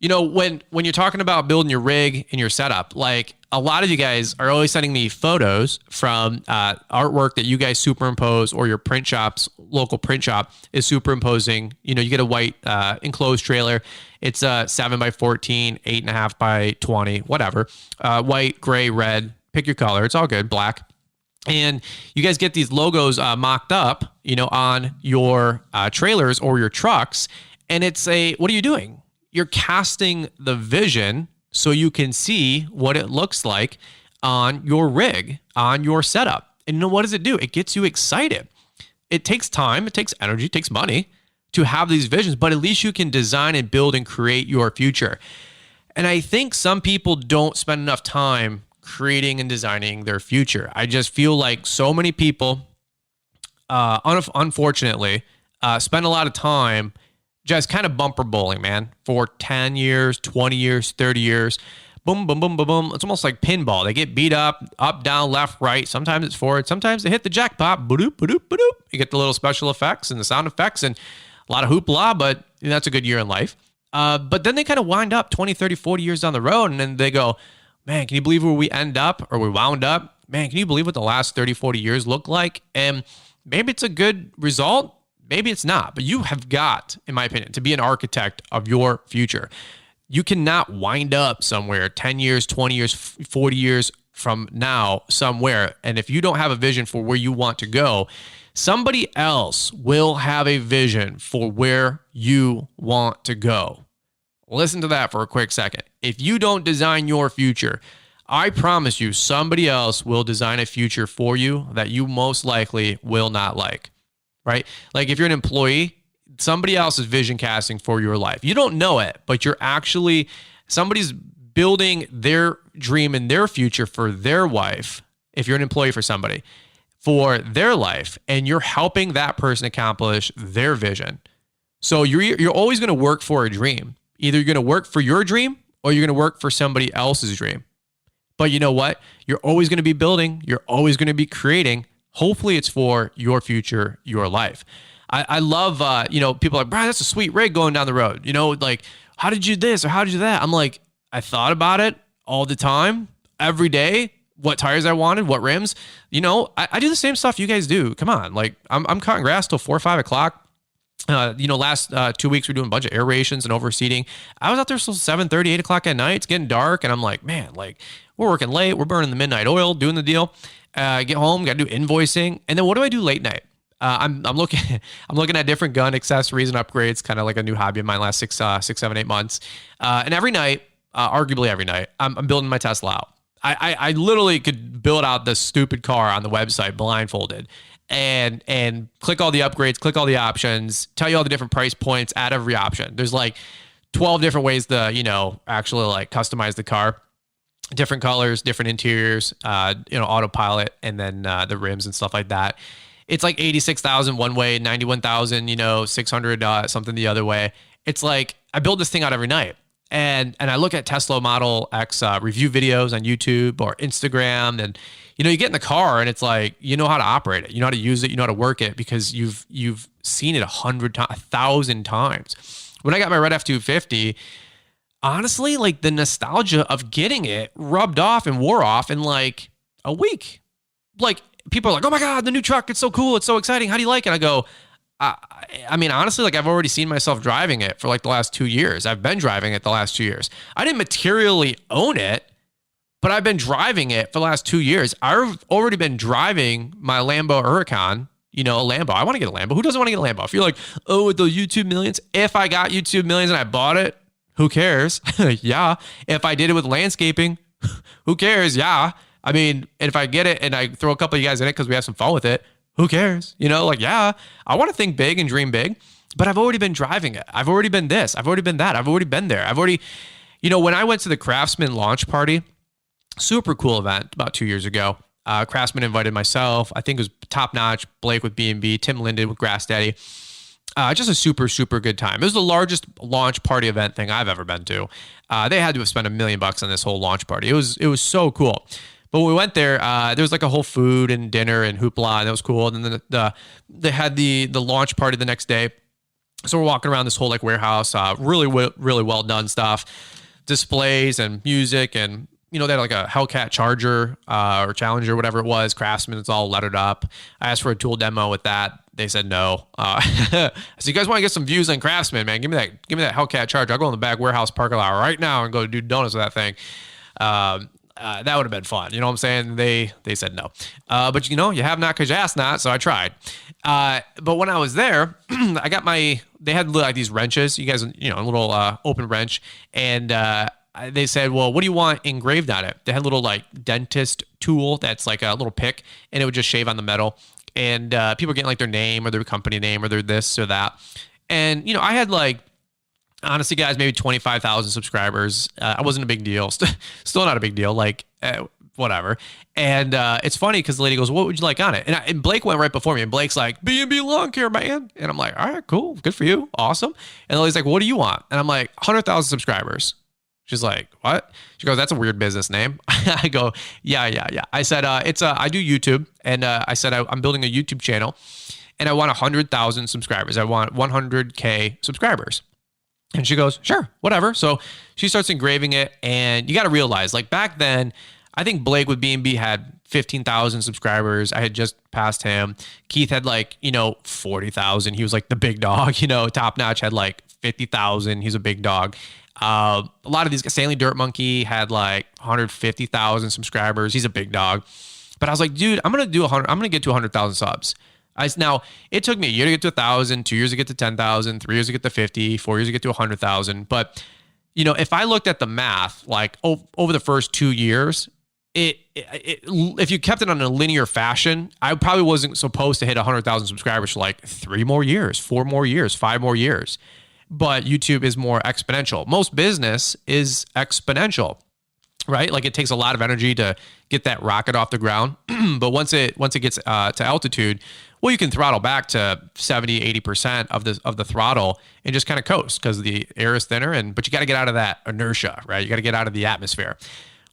When you're talking about building your rig and your setup, like a lot of you guys are always sending me photos from artwork that you guys superimpose, or your print shop's local print shop is superimposing. You get a white enclosed trailer. It's 7x14, 8.5x20, whatever. White, gray, red, pick your color. It's all good. Black. And you guys get these logos mocked up, on your trailers or your trucks. And what are you doing? You're casting the vision so you can see what it looks like on your rig, on your setup. And what does it do? It gets you excited. It takes time, it takes energy, it takes money to have these visions, but at least you can design and build and create your future. And I think some people don't spend enough time creating and designing their future. I just feel like so many people, unfortunately, spend a lot of time just kind of bumper bowling, man, for 10 years, 20 years, 30 years. Boom, boom, boom, boom, boom. It's almost like pinball. They get beat up, down, left, right. Sometimes it's forward. Sometimes they hit the jackpot. Ba-doop, ba-doop, ba-doop. You get the little special effects and the sound effects and a lot of hoopla, but that's a good year in life. But then they kind of wind up 20, 30, 40 years down the road, and then they go, man, can you believe where we end up or we wound up? Man, can you believe what the last 30, 40 years look like? And maybe it's a good result. Maybe it's not, but you have got, in my opinion, to be an architect of your future. You cannot wind up somewhere 10 years, 20 years, 40 years from now somewhere. And if you don't have a vision for where you want to go, somebody else will have a vision for where you want to go. Listen to that for a quick second. If you don't design your future, I promise you somebody else will design a future for you that you most likely will not like. Right? Like if you're an employee, somebody else is vision casting for your life. You don't know it, but somebody's building their dream and their future for their wife. If you're an employee for somebody, for their life, and you're helping that person accomplish their vision. So you're always going to work for a dream. Either you're going to work for your dream or you're going to work for somebody else's dream. But you know what? You're always going to be building. You're always going to be creating. Hopefully it's for your future, your life. I love, people are like, Brian, that's a sweet rig going down the road. Like, how did you do this or how did you do that? I'm like, I thought about it all the time, every day, what tires I wanted, what rims. I do the same stuff you guys do. Come on. Like, I'm cutting grass till 4 or 5 o'clock. Last 2 weeks we're doing a bunch of aerations and overseeding. I was out there till 7:30, 8 o'clock at night. It's getting dark. And I'm like, man, like we're working late. We're burning the midnight oil, doing the deal. Get home, got to do invoicing. And then what do I do late night? I'm looking at different gun accessories and upgrades, kind of like a new hobby of mine last 6, 7, 8 months. And every night, arguably every night, I'm building my Tesla out. I literally could build out this stupid car on the website blindfolded and click all the upgrades, click all the options, tell you all the different price points at every option. There's like 12 different ways to, actually like customize the car. Different colors, different interiors, autopilot, and then the rims and stuff like that. It's like 86,000 one way, 91,000, 600 something the other way. It's like I build this thing out every night. And I look at Tesla Model X review videos on YouTube or Instagram, and you get in the car and it's like you know how to operate it, you know how to use it, you know how to work it because you've seen it 1,000 times. When I got my Red F-250, honestly, like the nostalgia of getting it rubbed off and wore off in like a week. Like people are like, "Oh my God, the new truck! It's so cool! It's so exciting! How do you like it?" I go, I mean, honestly, like I've already seen myself driving it for like the last 2 years. I've been driving it the last 2 years. I didn't materially own it, but I've been driving it for the last 2 years. I've already been driving my Lambo Huracan, a Lambo. I want to get a Lambo. Who doesn't want to get a Lambo? If you're like, oh, with those YouTube millions, if I got YouTube millions and I bought it, who cares? Yeah. If I did it with landscaping, who cares? Yeah. I mean, if I get it and I throw a couple of you guys in it because we have some fun with it, who cares? Yeah, I want to think big and dream big, but I've already been driving it. I've already been this. I've already been that. I've already been there. When I went to the Craftsman launch party, super cool event about 2 years ago. Craftsman invited myself. I think it was Top Notch, Blake with B&B, Tim Linden with Grass Daddy. Just a super, super good time. It was the largest launch party event thing I've ever been to. They had to have spent $1 million on this whole launch party. It was so cool. But when we went there, there was like a whole food and dinner and hoopla, and it was cool. And then they had the launch party the next day. So we're walking around this whole like warehouse, really well done stuff, displays and music, and they had like a Hellcat Charger or Challenger, whatever it was. Craftsman, it's all lettered up. I asked for a tool demo with that. They said no. I said, you guys want to get some views on Craftsman, man? Give me that Hellcat Charger. I'll go in the back warehouse parking lot right now and go do donuts with that thing. That would have been fun. You know what I'm saying? They said no. But you have not because you asked not. So I tried. But when I was there, I got they had like these wrenches. You guys, a little open wrench. And they said, well, what do you want engraved on it? They had a little like dentist tool that's like a little pick, and it would just shave on the metal. And people are getting like their name or their company name or their this or that. And, I had like, honestly, guys, maybe 25,000 subscribers. I wasn't a big deal. Still not a big deal. Like, whatever. And it's funny because the lady goes, what would you like on it? And Blake went right before me. And Blake's like, B&B Lawn Care, man. And I'm like, all right, cool. Good for you. Awesome. And the lady's like, what do you want? And I'm like, 100,000 subscribers. She's like, what? She goes, that's a weird business name. I go, yeah. I said, I do YouTube. And I said, I'm building a YouTube channel. And I want 100,000 subscribers. I want 100K subscribers. And she goes, sure, whatever. So she starts engraving it. And you got to realize, like back then, I think Blake with B&B had 15,000 subscribers. I had just passed him. Keith had like, 40,000. He was like the big dog. Top Notch had like 50,000. He's a big dog. A lot of these guys, Stanley Dirt Monkey had like 150,000 subscribers. He's a big dog. But I was like, dude, I'm going to get to 100,000 subs. Now, it took me a year to get to 1,000, 2 years to get to 10,000, 3 years to get to 50, 4 years to get to 100,000. But, if I looked at the math, like over the first 2 years, if you kept it on a linear fashion, I probably wasn't supposed to hit 100,000 subscribers for like 3 more years, 4 more years, 5 more years. But YouTube is more exponential. Most business is exponential, right? Like it takes a lot of energy to get that rocket off the ground. But once it gets to altitude, well, you can throttle back to 70, 80% of the throttle and just kind of coast because the air is thinner. But you got to get out of that inertia, right? You got to get out of the atmosphere.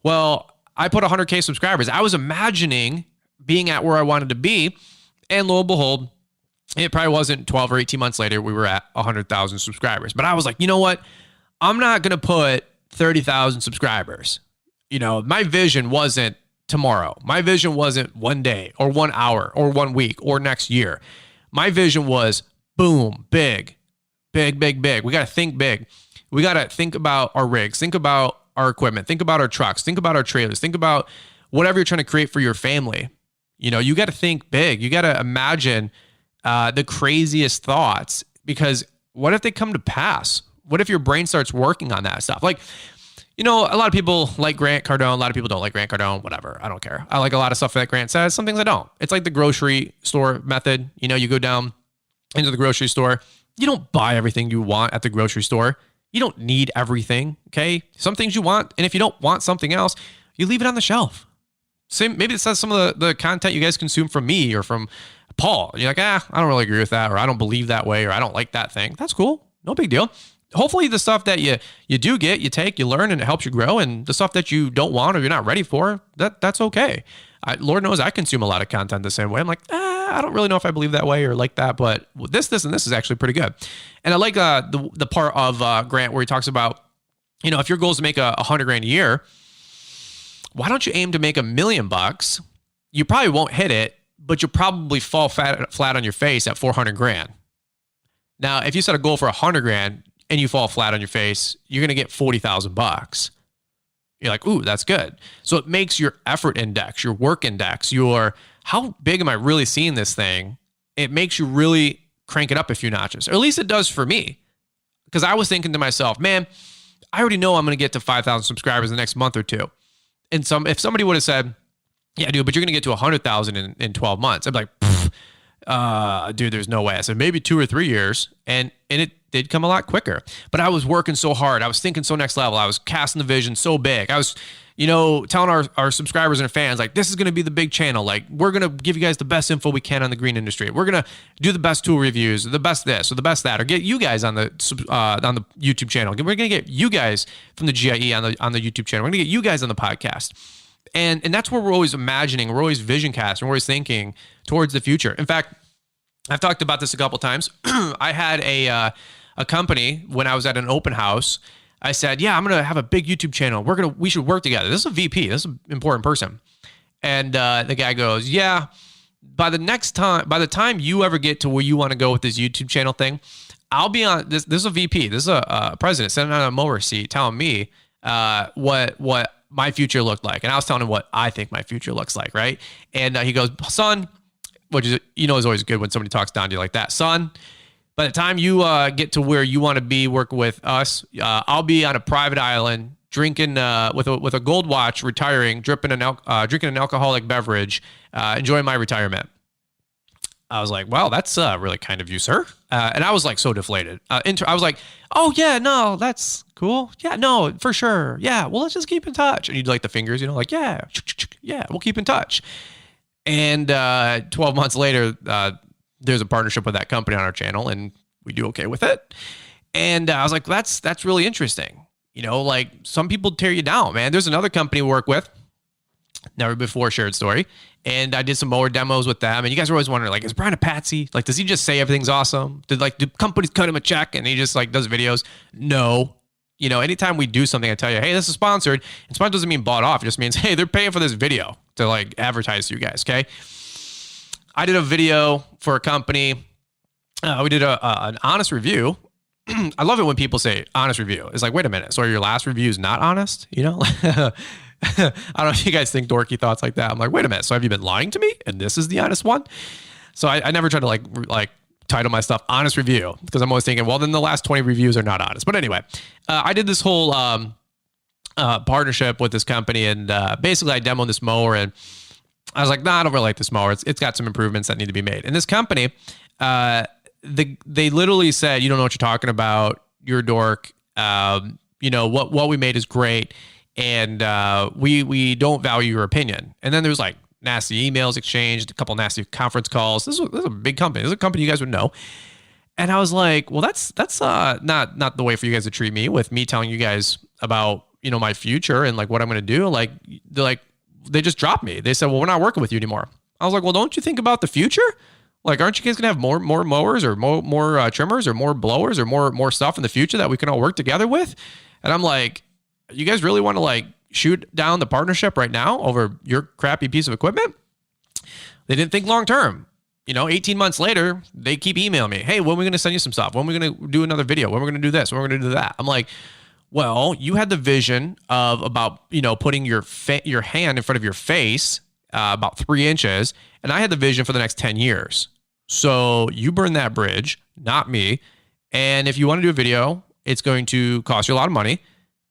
Well, I put 100K subscribers. I was imagining being at where I wanted to be. And lo and behold, it probably wasn't 12 or 18 months later, we were at 100,000 subscribers. But I was like, you know what? I'm not going to put 30,000 subscribers. My vision wasn't tomorrow. My vision wasn't one day or 1 hour or 1 week or next year. My vision was boom, big. We got to think big. We got to think about our rigs, think about our equipment, think about our trucks, think about our trailers, think about whatever you're trying to create for your family. You got to think big. You got to imagine the craziest thoughts, because what if they come to pass? What if your brain starts working on that stuff? Like, a lot of people like Grant Cardone. A lot of people don't like Grant Cardone. Whatever. I don't care. I like a lot of stuff that Grant says. Some things I don't. It's like the grocery store method. You go down into the grocery store. You don't buy everything you want at the grocery store. You don't need everything, okay? Some things you want, and if you don't want something else, you leave it on the shelf. Same, maybe it says some of the content you guys consume from me or from Paul. You're like, I don't really agree with that, or I don't believe that way, or I don't like that thing. That's cool. No big deal. Hopefully the stuff that you do get, you take, you learn, and it helps you grow. And the stuff that you don't want or you're not ready for, that's okay. Lord knows I consume a lot of content the same way. I'm like, I don't really know if I believe that way or like that, but this, and this is actually pretty good. And I like the part of Grant where he talks about, if your goal is to make $100,000 a year, why don't you aim to make $1 million? You probably won't hit it, but you'll probably fall flat on your face at $400,000. Now, if you set a goal for $100,000 and you fall flat on your face, you're going to get $40,000. You're like, ooh, that's good. So it makes your effort index, your work index, your how big am I really seeing this thing? It makes you really crank it up a few notches, or at least it does for me. Because I was thinking to myself, man, I already know I'm going to get to 5,000 subscribers in the next month or two. And if somebody would have said, yeah, dude, but you're going to get to 100,000 in 12 months. I'd be like, dude, there's no way. I said, maybe 2 or 3 years. And it did come a lot quicker. But I was working so hard. I was thinking so next level. I was casting the vision so big. I was, telling our subscribers and fans, like, this is going to be the big channel. Like, we're going to give you guys the best info we can on the green industry. We're going to do the best tool reviews, the best this or the best that, or get you guys on the YouTube channel. We're going to get you guys from the GIE on the YouTube channel. We're going to get you guys on the podcast. And that's where we're always imagining, we're always vision casting, we're always thinking towards the future. In fact, I've talked about this a couple times. I had a company when I was at an open house. I said, yeah, I'm going to have a big YouTube channel. We should work together. This is a VP. This is an important person. And the guy goes, yeah, by the time you ever get to where you want to go with this YouTube channel thing, I'll be on this. This is a VP. This is a president sitting on a mower seat telling me what my future looked like. And I was telling him what I think my future looks like. Right. And he goes, son, which is, is always good when somebody talks down to you like that. Son, by the time you get to where you want to be working with us, I'll be on a private island drinking with a gold watch, retiring, drinking an alcoholic beverage, enjoying my retirement. I was like, wow, that's really kind of you, sir. And I was like so deflated. I was like, oh yeah, no, that's cool. Yeah, no, for sure. Yeah, well, let's just keep in touch. And you'd like the fingers, like, yeah, we'll keep in touch. And 12 months later, there's a partnership with that company on our channel, and we do okay with it. And I was like, that's really interesting. Like some people tear you down, man. There's another company we work with, never before shared story. And I did some mower demos with them. And you guys are always wondering, like, is Brian a patsy? Like, does he just say everything's awesome? Do companies cut him a check and he just like does videos? No. Anytime we do something, I tell you, hey, this is sponsored. And sponsored doesn't mean bought off. It just means, hey, they're paying for this video to like advertise to you guys. Okay. I did a video for a company. We did an honest review. I love it when people say honest review. It's like, wait a minute. So are your last reviews not honest? I don't know if you guys think dorky thoughts like that. I'm like, wait a minute. So have you been lying to me? And this is the honest one? So I never try to like title my stuff honest review, because I'm always thinking, well, then the last 20 reviews are not honest. But anyway, I did this whole partnership with this company, and basically I demoed this mower, and I was like, nah, I don't really like this mower. It's got some improvements that need to be made. And this company, they literally said, you don't know what you're talking about. You're a dork. What we made is great. And we don't value your opinion. And then there's like nasty emails exchanged, a couple nasty conference calls. This is a big company. This is a company you guys would know. And I was like, well, that's not the way for you guys to treat me, with me telling you guys about, my future and like what I'm going to do. Like, they just dropped me. They said, well, we're not working with you anymore. I was like, well, don't you think about the future? Like, aren't you guys going to have more mowers or more trimmers or more blowers or more stuff in the future that we can all work together with? And I'm like, you guys really want to like shoot down the partnership right now over your crappy piece of equipment? They didn't think long term. 18 months later, they keep emailing me. Hey, when are we going to send you some stuff? When are we going to do another video? When are we going to do this? When are we going to do that? I'm like, well, you had the vision of about, putting your hand in front of your face about 3 inches. And I had the vision for the next 10 years. So you burn that bridge, not me. And if you want to do a video, it's going to cost you a lot of money,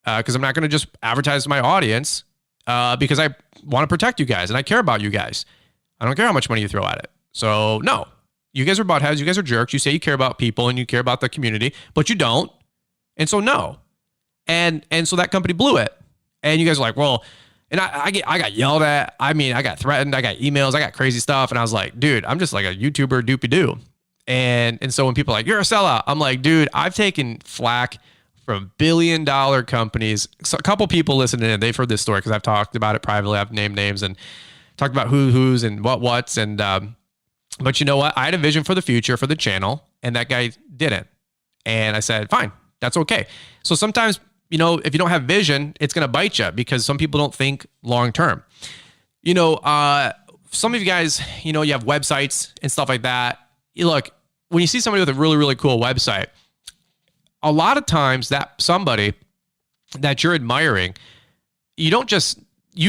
because I'm not going to just advertise to my audience, because I want to protect you guys and I care about you guys. I don't care how much money you throw at it. So no, you guys are buttheads. You guys are jerks. You say you care about people and you care about the community, but you don't. And so no. And so that company blew it. And you guys are like, well, and I got yelled at. I mean, I got threatened. I got emails. I got crazy stuff. And I was like, dude, I'm just like a YouTuber doopy doo. And so when people are like, you're a sellout, I'm like, dude, I've taken flack from billion-dollar companies. So a couple people listening in, they've heard this story because I've talked about it privately. I've named names and talked about who's and what's. And but you know what? I had a vision for the future for the channel, and that guy didn't. And I said, fine, that's okay. So sometimes, you know, if you don't have vision, it's going to bite you because some people don't think long term. You know, some of you guys, you know, you have websites and stuff like that. You look, when you see somebody with a really, really cool website, a lot of times that somebody that you're admiring, you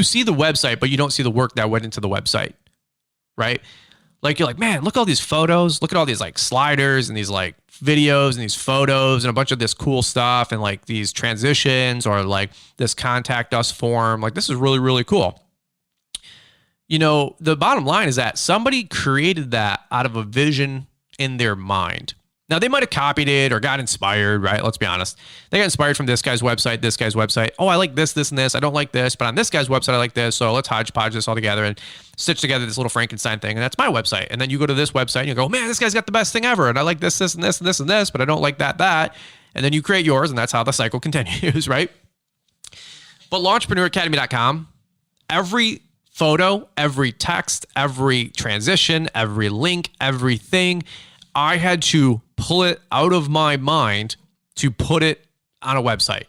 see the website, but you don't see the work that went into the website, right? Like, you're like, man, look at all these photos. Look at all these like sliders and these like videos and these photos and a bunch of this cool stuff and like these transitions or like this contact us form. Like, this is really, really cool. You know, the bottom line is that somebody created that out of a vision in their mind. Now, they might have copied it or got inspired, right? Let's be honest. They got inspired from this guy's website. Oh, I like this, and this. I don't like this, but on this guy's website, I like this. So let's hodgepodge this all together and stitch together this little Frankenstein thing. And that's my website. And then you go to this website and you go, man, this guy's got the best thing ever. And I like this, and this, and this, and this, but I don't like that. And then you create yours, and that's how the cycle continues, right? But launchpreneuracademy.com, every photo, every text, every transition, every link, everything, I had to pull it out of my mind to put it on a website.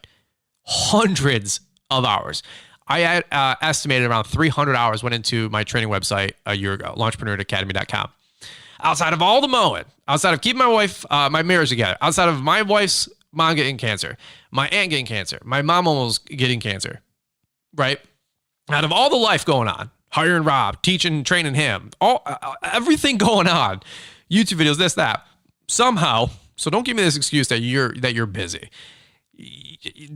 Hundreds of hours. I had estimated around 300 hours went into my training website a year ago, launchpreneuracademy.com. Outside of all the mowing, outside of keeping my marriage together, outside of my wife's mom getting cancer, my aunt getting cancer, my mom almost getting cancer, right? Out of all the life going on, hiring Rob, teaching, training him, everything going on, YouTube videos, this, that, somehow. So don't give me this excuse that you're busy.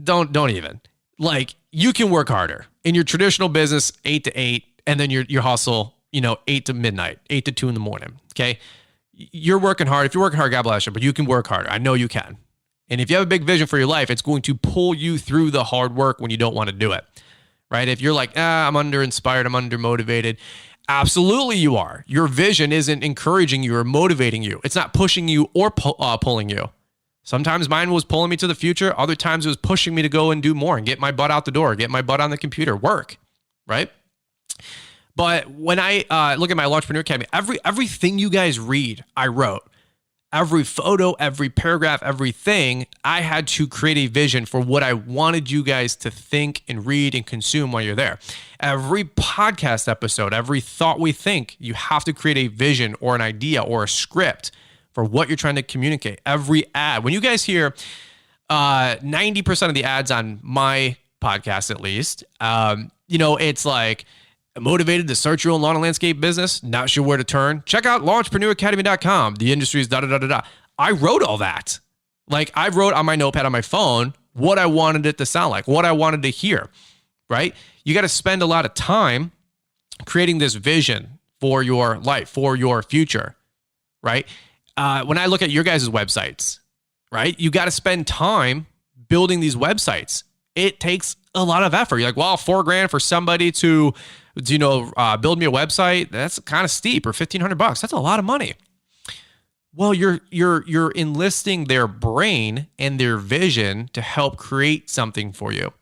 Don't even. Like, you can work harder in your traditional business, 8 to 8, and then your hustle, 8 to midnight, 8 to 2 in the morning. Okay. You're working hard. If you're working hard, God bless you, but you can work harder. I know you can. And if you have a big vision for your life, it's going to pull you through the hard work when you don't want to do it. Right? If you're like, I'm under-inspired, I'm under-motivated. Absolutely you are. Your vision isn't encouraging you or motivating you. It's not pushing you or pulling you. Sometimes mine was pulling me to the future. Other times it was pushing me to go and do more and get my butt out the door, get my butt on the computer, work, right? But when I look at my Launchpreneur Academy, everything you guys read, I wrote. Every photo, every paragraph, everything, I had to create a vision for what I wanted you guys to think and read and consume while you're there. Every podcast episode, every thought we think, you have to create a vision or an idea or a script for what you're trying to communicate. Every ad. When you guys hear 90% of the ads on my podcast, at least, it's like, motivated to start your own lawn and landscape business, not sure where to turn? Check out launchpreneuracademy.com. The industry's da-da-da-da-da. I wrote all that. Like, I wrote on my notepad on my phone what I wanted it to sound like, what I wanted to hear, right? You got to spend a lot of time creating this vision for your life, for your future, right? When I look at your guys' websites, right, you got to spend time building these websites. It takes a lot of effort. You're like, well, $4,000 for somebody to build me a website, that's kind of steep, or $1,500. That's a lot of money. Well, you're enlisting their brain and their vision to help create something for you.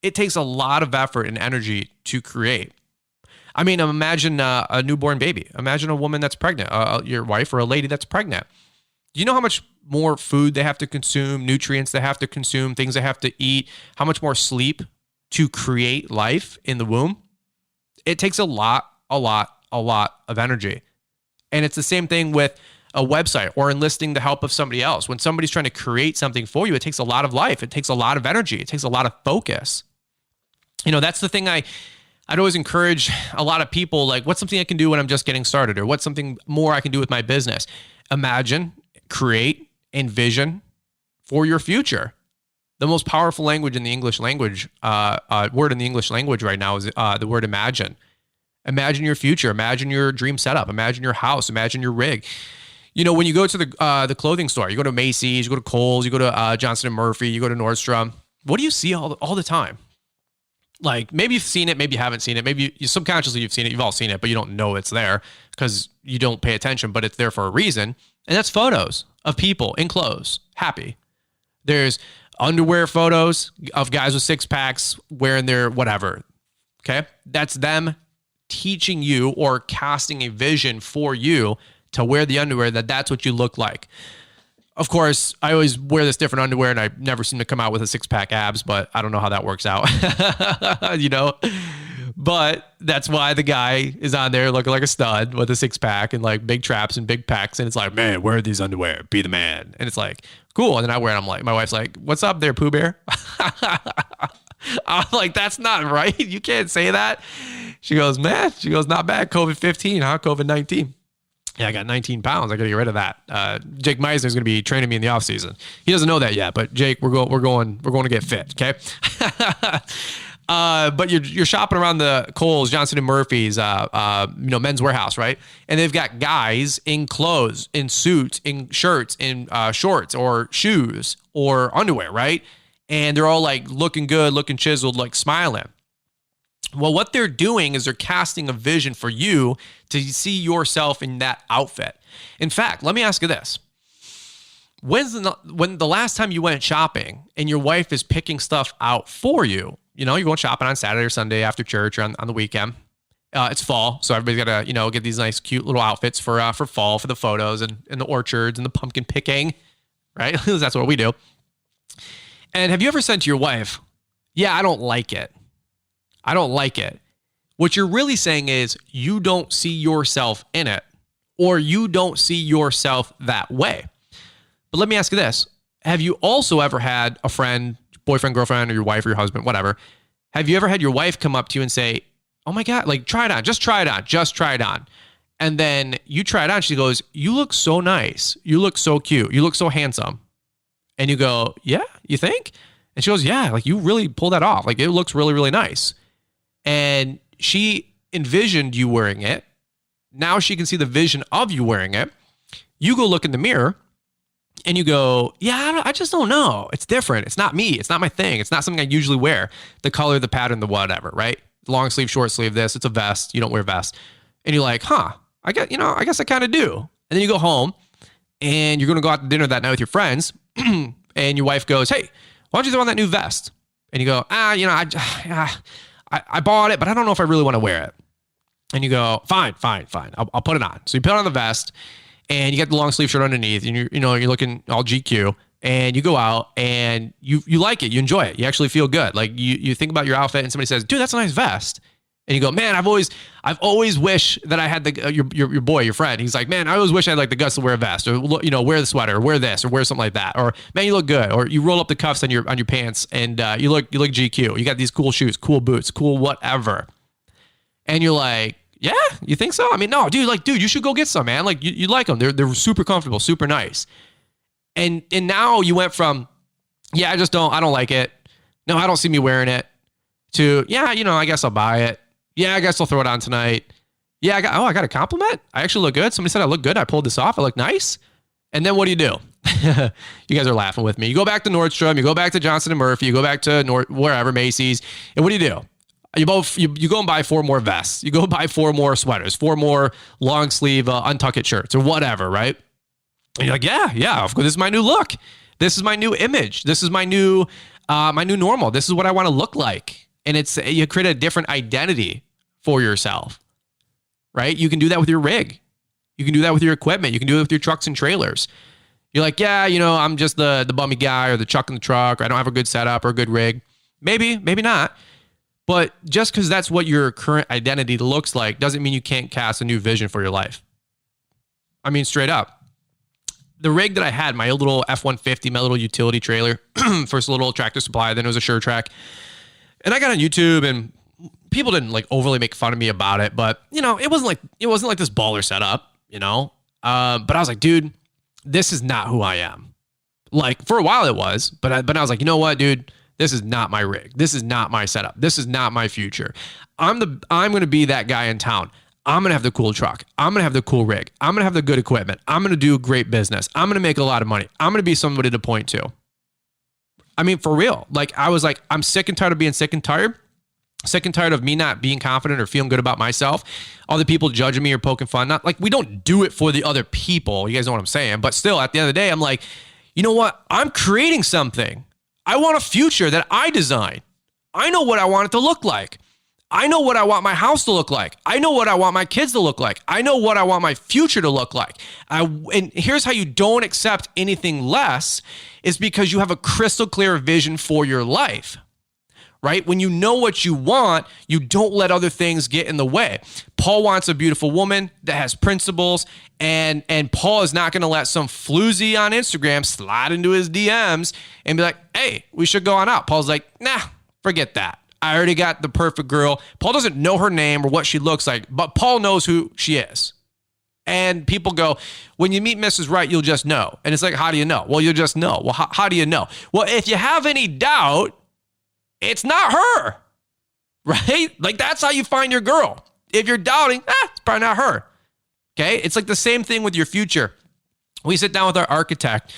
It takes a lot of effort and energy to create. I mean, imagine a newborn baby. Imagine a woman that's pregnant, your wife or a lady that's pregnant. Do you know how much more food they have to consume, nutrients they have to consume, things they have to eat, how much more sleep to create life in the womb? It takes a lot of energy. And it's the same thing with a website or enlisting the help of somebody else. When somebody's trying to create something for you, it takes a lot of life. It takes a lot of energy. It takes a lot of focus. That's the thing I'd always encourage a lot of people, like, what's something I can do when I'm just getting started? Or what's something more I can do with my business? Imagine, create, envision for your future. The most powerful language in the English language, word in the English language right now is the word imagine. Imagine your future. Imagine your dream setup. Imagine your house. Imagine your rig. when you go to the clothing store, you go to Macy's, you go to Kohl's, you go to Johnston & Murphy, you go to Nordstrom, what do you see all the time? Like, maybe you've seen it, maybe you haven't seen it, maybe you subconsciously you've seen it, you've all seen it, but you don't know it's there because you don't pay attention, but it's there for a reason. And that's photos of people in clothes, happy. There's underwear photos of guys with six packs wearing their whatever. Okay. That's them teaching you or casting a vision for you to wear the underwear that's what you look like. Of course, I always wear this different underwear and I never seem to come out with a six pack abs, but I don't know how that works out, but that's why the guy is on there looking like a stud with a six pack and like big traps and big packs. And it's like, man, wear these underwear, be the man. And it's like, cool. And then I wear it. I'm like, my wife's like, what's up there, Pooh Bear? I'm like, that's not right. You can't say that. She goes, not bad. COVID-15, huh? COVID-19. Yeah, I got 19 pounds. I got to get rid of that. Jake Meisner is going to be training me in the off season. He doesn't know that yet, but Jake, we're going to get fit. Okay. But you're shopping around the Kohl's, Johnston & Murphy's, Men's Warehouse, right? And they've got guys in clothes, in suits, in shirts, in shorts or shoes or underwear, right? And they're all like looking good, looking chiseled, like smiling. Well, what they're doing is they're casting a vision for you to see yourself in that outfit. In fact, let me ask you this. When the last time you went shopping and your wife is picking stuff out for you, you're going shopping on Saturday or Sunday after church or on the weekend. It's fall, so everybody's got to, get these nice, cute little outfits for fall, for the photos and the orchards and the pumpkin picking, right? That's what we do. And have you ever said to your wife, yeah, I don't like it. I don't like it. What you're really saying is you don't see yourself in it, or you don't see yourself that way. But let me ask you this. Have you also ever had a friend, boyfriend, girlfriend, or your wife or your husband, whatever? Have you ever had your wife come up to you and say, oh my God, like try it on, just try it on. And then you try it on. She goes, you look so nice. You look so cute. You look so handsome. And you go, yeah, you think? And she goes, yeah, like you really pulled that off. Like it looks really, really nice. And she envisioned you wearing it. Now she can see the vision of you wearing it. You go look in the mirror and you go, yeah, I just don't know. It's different. It's not me. It's not my thing. It's not something I usually wear. The color, the pattern, the whatever, right? Long sleeve, short sleeve, this. It's a vest. You don't wear vest. And you're like, I guess I kind of do. And then you go home and you're going to go out to dinner that night with your friends. And your wife goes, hey, why don't you throw on that new vest? And you go, I bought it, but I don't know if I really want to wear it. And you go, fine. I'll put it on. So you put on the vest and you get the long sleeve shirt underneath and you're looking all GQ and you go out and you like it. You enjoy it. You actually feel good. Like you think about your outfit and somebody says, dude, that's a nice vest. And you go, man, I've always wished that I had your boy, your friend. He's like, man, I always wish I had like the guts to wear a vest or, wear the sweater or wear this or wear something like that. Or man, you look good. Or you roll up the cuffs on your pants and you look GQ. You got these cool shoes, cool boots, cool whatever. And you're like, yeah, you think so? I mean, no, dude, you should go get some, man. Like you like them. They're super comfortable, super nice. And now you went from, yeah, I don't like it. No, I don't see me wearing it to, yeah, I guess I'll buy it. Yeah, I guess I'll throw it on tonight. Yeah, I got a compliment. I actually look good. Somebody said I look good. I pulled this off. I look nice. And then what do? You guys are laughing with me. You go back to Nordstrom. You go back to Johnston & Murphy. You go back to wherever, Macy's. And what do? You go and buy 4 more vests. You go and buy 4 more sweaters, 4 more long sleeve untuck it shirts or whatever, right? And you're like, yeah, of course, this is my new look. This is my new image. This is my new normal. This is what I want to look like. And you create a different identity for yourself, right? You can do that with your rig. You can do that with your equipment. You can do it with your trucks and trailers. You're like, yeah, I'm just the bummy guy or the chuck in the truck, or I don't have a good setup or a good rig. Maybe not. But just because that's what your current identity looks like doesn't mean you can't cast a new vision for your life. I mean, straight up. The rig that I had, my little F-150, my little utility trailer, first a little Tractor Supply, then it was a Sure Track. And I got on YouTube and people didn't like overly make fun of me about it, but it wasn't like this baller setup, but I was like, dude, this is not who I am. Like for a while it was, but I was like, you know what, dude, this is not my rig. This is not my setup. This is not my future. I'm going to be that guy in town. I'm going to have the cool truck. I'm going to have the cool rig. I'm going to have the good equipment. I'm going to do great business. I'm going to make a lot of money. I'm going to be somebody to point to. I mean, for real. Like, I was like, I'm sick and tired of being sick and tired. Sick and tired of me not being confident or feeling good about myself. All the people judging me or poking fun. Not like, we don't do it for the other people. You guys know what I'm saying. But still, at the end of the day, I'm like, you know what? I'm creating something. I want a future that I design. I know what I want it to look like. I know what I want my house to look like. I know what I want my kids to look like. I know what I want my future to look like. And here's how you don't accept anything less is because you have a crystal clear vision for your life, right? When you know what you want, you don't let other things get in the way. Paul wants a beautiful woman that has principles, and Paul is not going to let some floozy on Instagram slide into his DMs and be like, hey, we should go on out. Paul's like, nah, forget that. I already got the perfect girl. Paul doesn't know her name or what she looks like, but Paul knows who she is. And people go, when you meet Mrs. Right, you'll just know. And it's like, how do you know? Well, you'll just know. Well, how do you know? Well, if you have any doubt, it's not her, right? Like, that's how you find your girl. If you're doubting, it's probably not her. Okay. It's like the same thing with your future. We sit down with our architect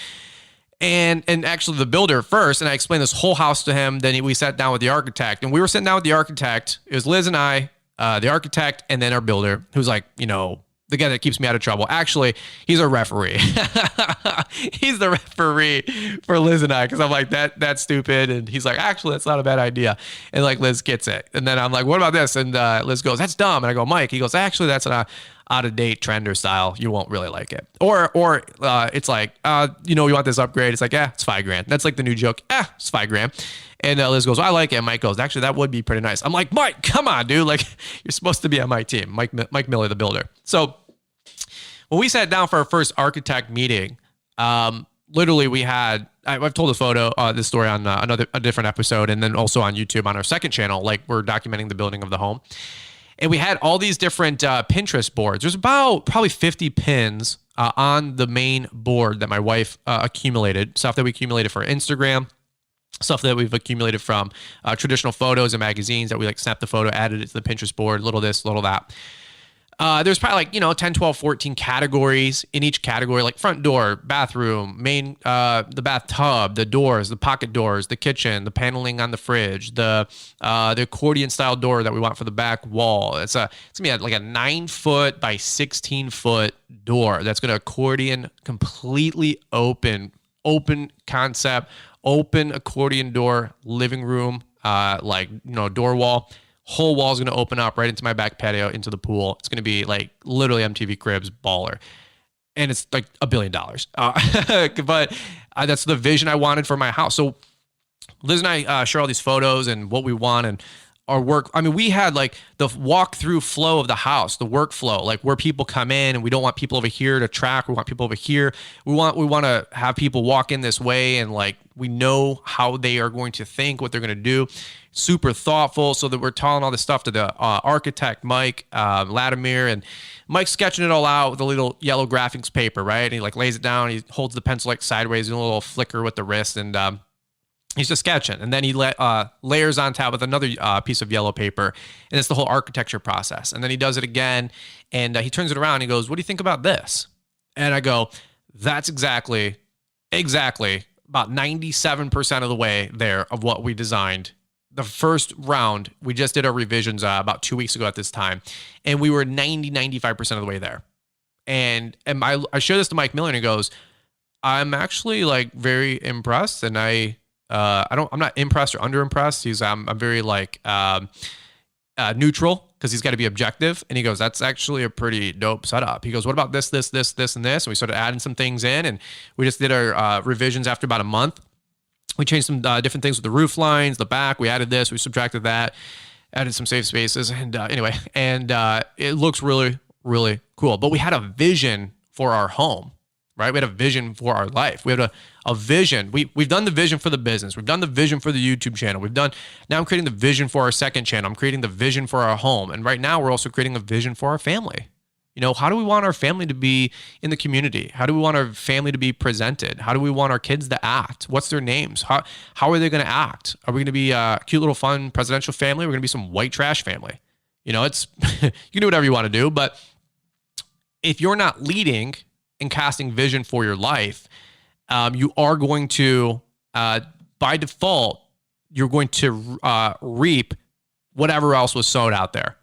and actually the builder first, and I explained this whole house to him. Then we sat down with the architect, and we were sitting down with the architect. It was Liz and I, the architect, and then our builder, who's like, you know, the guy that keeps me out of trouble. Actually, he's a referee. He's the referee for Liz and I, because I'm like, that's stupid. And he's like, actually, that's not a bad idea. And like, Liz gets it. And then I'm like, what about this? And Liz goes, that's dumb. And I go, Mike. He goes, actually, that's an out-of-date trend or style. You won't really like it. Or it's like, you know, we want this upgrade. It's like, it's $5,000. That's like the new joke. It's $5,000. And Liz goes, I like it. And Mike goes, actually, that would be pretty nice. I'm like, Mike, come on, dude. Like, you're supposed to be on my team. Mike Miller, the builder. So when we sat down for our first architect meeting, literally we had, I've told this story on a different episode, and then also on YouTube on our second channel, like we're documenting the building of the home. And we had all these different Pinterest boards. There's about probably 50 pins on the main board that my wife accumulated, stuff that we accumulated for Instagram, stuff that we've accumulated from traditional photos and magazines that we like snapped the photo, added it to the Pinterest board, little this, little that. There's probably like, 10, 12, 14 categories in each category, like front door, bathroom, main, the bathtub, the doors, the pocket doors, the kitchen, the paneling on the fridge, the accordion style door that we want for the back wall. It's gonna be like a 9-foot by 16-foot door that's going to accordion completely open concept, open accordion door, living room, door wall. Whole wall is going to open up right into my back patio, into the pool. It's going to be like literally MTV Cribs baller. And it's like $1 billion. But that's the vision I wanted for my house. So Liz and I share all these photos and what we want and our work. I mean, we had like the walk-through flow of the house, the workflow, like where people come in, and we don't want people over here to track. We want people over here. We want to have people walk in this way, and like we know how they are going to think, what they're going to do. Super thoughtful, so that we're telling all this stuff to the architect, Mike Latimer, and Mike's sketching it all out with a little yellow graphics paper, right? And he like lays it down. He holds the pencil like sideways, doing a little flicker with the wrist, and he's just sketching. And then he layers on top with another piece of yellow paper, and it's the whole architecture process. And then he does it again, and he turns it around. And he goes, "What do you think about this?" And I go, "That's exactly about 97% of the way there of what we designed." The first round, we just did our revisions about 2 weeks ago at this time, and we were 95% of the way there. And I showed this to Mike Miller, and he goes, "I'm actually like very impressed," and I'm not impressed or underimpressed. I'm very like neutral, because he's got to be objective. And he goes, "That's actually a pretty dope setup." He goes, "What about this, and this?" And we started adding some things in, and we just did our revisions after about a month. We changed some different things with the roof lines, the back. We added this, we subtracted that, added some safe spaces. And it looks really, really cool. But we had a vision for our home, right? We had a vision for our life. We had a vision. We've done the vision for the business. We've done the vision for the YouTube channel. Now I'm creating the vision for our second channel. I'm creating the vision for our home. And right now we're also creating a vision for our family. How do we want our family to be in the community? How do we want our family to be presented? How do we want our kids to act? What's their names? How are they going to act? Are we going to be a cute little fun presidential family? We're going to be some white trash family. It's you can do whatever you want to do, but if you're not leading and casting vision for your life, you are going to, by default, you're going to reap whatever else was sown out there.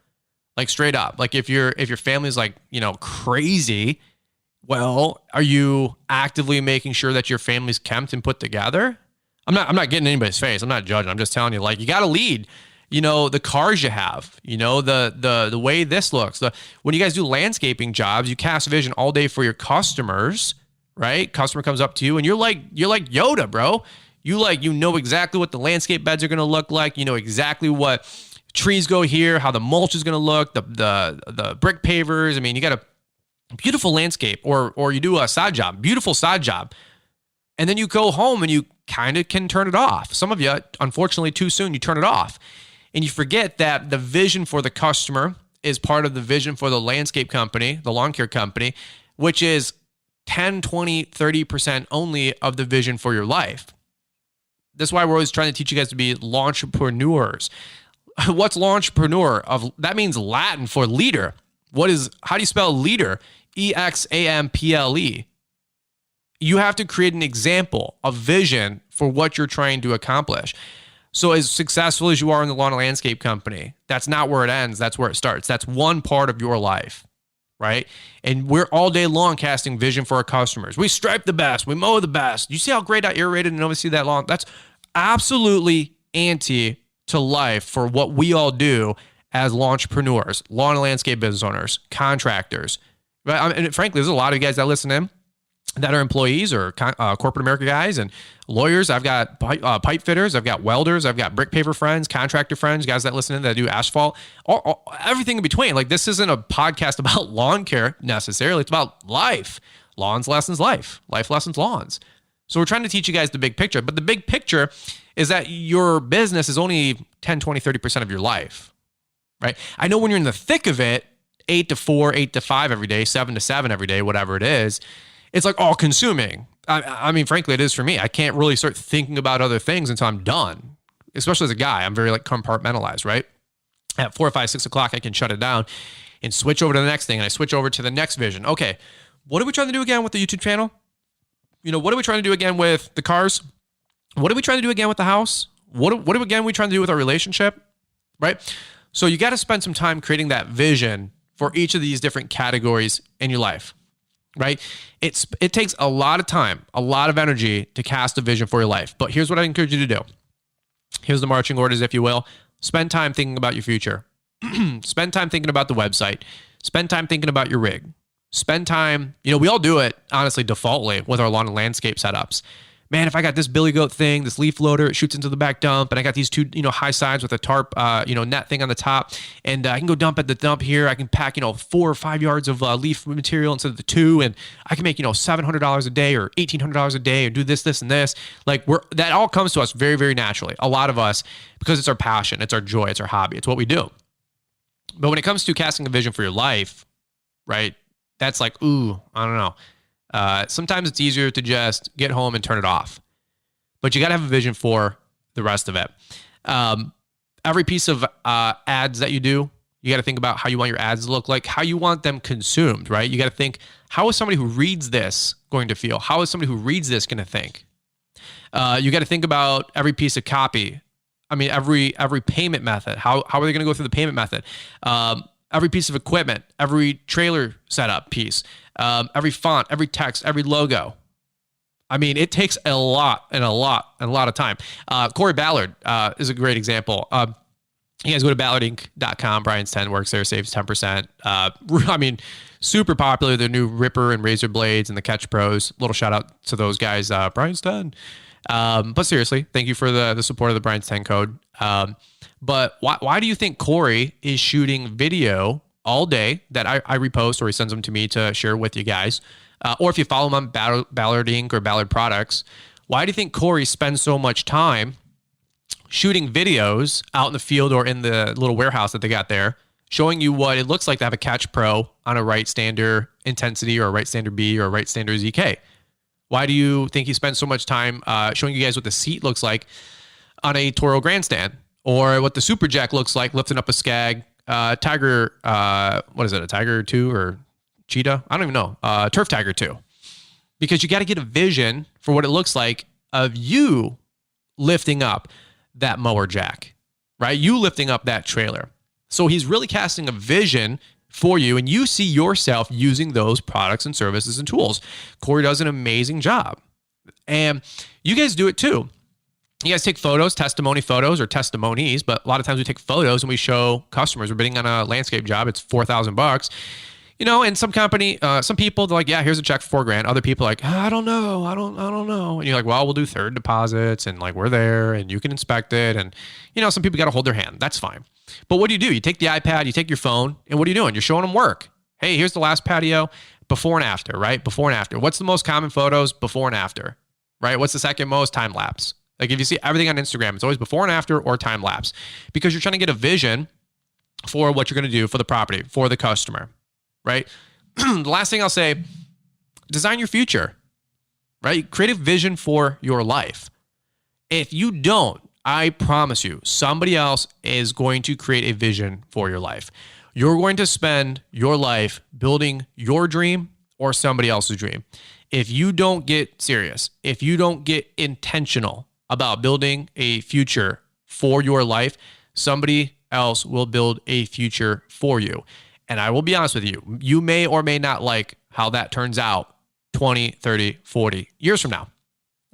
Like straight up. Like if your family's like, crazy, well, are you actively making sure that your family's kempt and put together? I'm not getting in anybody's face. I'm not judging. I'm just telling you, like, you got to lead. The cars you have, the way this looks. When you guys do landscaping jobs, you cast vision all day for your customers, right? Customer comes up to you and you're like Yoda, bro. You know exactly what the landscape beds are going to look like. You know exactly what trees go here, how the mulch is going to look, the brick pavers. I mean, you got a beautiful landscape, or you do a sod job, beautiful sod job. And then you go home and you kind of can turn it off. Some of you, unfortunately, too soon, you turn it off. And you forget that the vision for the customer is part of the vision for the landscape company, the lawn care company, which is 10, 20, 30% only of the vision for your life. That's why we're always trying to teach you guys to be launchpreneurs. What's launchpreneur? That means Latin for leader. How do you spell leader? EXAMPLE. You have to create an example, a vision for what you're trying to accomplish. So as successful as you are in the lawn and landscape company, that's not where it ends. That's where it starts. That's one part of your life, right? And we're all day long casting vision for our customers. We stripe the best. We mow the best. You see how great I aerated and oversee that lawn? That's absolutely anti to life for what we all do as launchpreneurs, lawn and landscape business owners, contractors. Right? And frankly, there's a lot of you guys that listen in that are employees or corporate America guys and lawyers. I've got pipe fitters. I've got welders. I've got brick paver friends, contractor friends, guys that listen in that do asphalt, everything in between. Like, this isn't a podcast about lawn care necessarily. It's about life. Lawns lessons life. Life lessons lawns. So we're trying to teach you guys the big picture. But the big picture is that your business is only 10, 20, 30% of your life, right? I know when you're in the thick of it, 8 to 4, 8 to 5 every day, 7 to 7 every day, whatever it is, it's like all consuming. I mean, frankly, it is for me. I can't really start thinking about other things until I'm done, especially as a guy. I'm very compartmentalized, right? At 4 or 5, 6 o'clock, I can shut it down and switch over to the next thing. And I switch over to the next vision. Okay, what are we trying to do again with the YouTube channel? What are we trying to do again with the cars? What are we trying to do again with the house? What are we trying to do with our relationship, right? So you got to spend some time creating that vision for each of these different categories in your life. Right? It takes a lot of time, a lot of energy to cast a vision for your life. But here's what I encourage you to do. Here's the marching orders, if you will. Spend time thinking about your future. Spend time thinking about the website. Spend time thinking about your rig. Spend time, we all do it, honestly, defaultly with our lawn and landscape setups. Man, if I got this billy goat thing, this leaf loader, it shoots into the back dump, and I got these two, high sides with a tarp, net thing on the top, and I can go dump at the dump here. I can pack, 4 or 5 yards of leaf material instead of the 2, and I can make, $700 a day or $1,800 a day, and do this, and this. That all comes to us very, very naturally. A lot of us, because it's our passion, it's our joy, it's our hobby, it's what we do. But when it comes to casting a vision for your life, right? That's like, ooh, I don't know. Sometimes it's easier to just get home and turn it off, but you got to have a vision for the rest of it. Every piece of ads that you do, you got to think about how you want your ads to look like, how you want them consumed, right? You got to think, how is somebody who reads this going to feel? How is somebody who reads this going to think? You got to think about every piece of copy. I mean, every payment method. How are they going to go through the payment method? Every piece of equipment, every trailer setup piece, every font, every text, every logo. I mean, it takes a lot of time. Corey Ballard is a great example. You guys go to ballardinc.com. Brian's 10 works there, saves 10%. I mean, super popular. Their new Ripper and Razor blades and the Catch Pros. Little shout out to those guys. Brian's 10. But seriously, thank you for the support of the Brian's 10 code. But why do you think Corey is shooting video all day that I repost, or he sends them to me to share with you guys? Or if you follow him on Ballard Inc. or Ballard Products, why do you think Corey spends so much time shooting videos out in the field or in the little warehouse that they got there, showing you what it looks like to have a Catch Pro on a right stander intensity or a right stander B or a right stander ZK? Why do you think he spends so much time showing you guys what the seat looks like on a Toro Grandstand, or what the Super Jack looks like lifting up a Skag Tiger, what is it? A Tiger 2 or Cheetah? I don't even know. Turf Tiger 2. Because you got to get a vision for what it looks like of you lifting up that mower jack, right? You lifting up that trailer. So he's really casting a vision for you, and you see yourself using those products and services and tools. Corey does an amazing job. And you guys do it too. You guys take photos, testimony photos or testimonies, but a lot of times we take photos and we show customers. We're bidding on a landscape job. It's $4,000. And some people, they're like, yeah, here's a check for $4,000. Other people are like, I don't know. And you're like, well, we'll do third deposits and like we're there and you can inspect it. And, some people got to hold their hand. That's fine. But what do? You take the iPad, you take your phone, and what are you doing? You're showing them work. Hey, here's the last patio, before and after, right? Before and after. What's the most common photos? Before and after, right? What's the second most? Time lapse. Like if you see everything on Instagram, it's always before and after or time lapse because you're trying to get a vision for what you're going to do for the property, for the customer, right? The last thing I'll say, design your future, right? Create a vision for your life. If you don't, I promise you, somebody else is going to create a vision for your life. You're going to spend your life building your dream or somebody else's dream. If you don't get serious, if you don't get intentional about building a future for your life, somebody else will build a future for you. And I will be honest with you, you may or may not like how that turns out 20, 30, 40 years from now.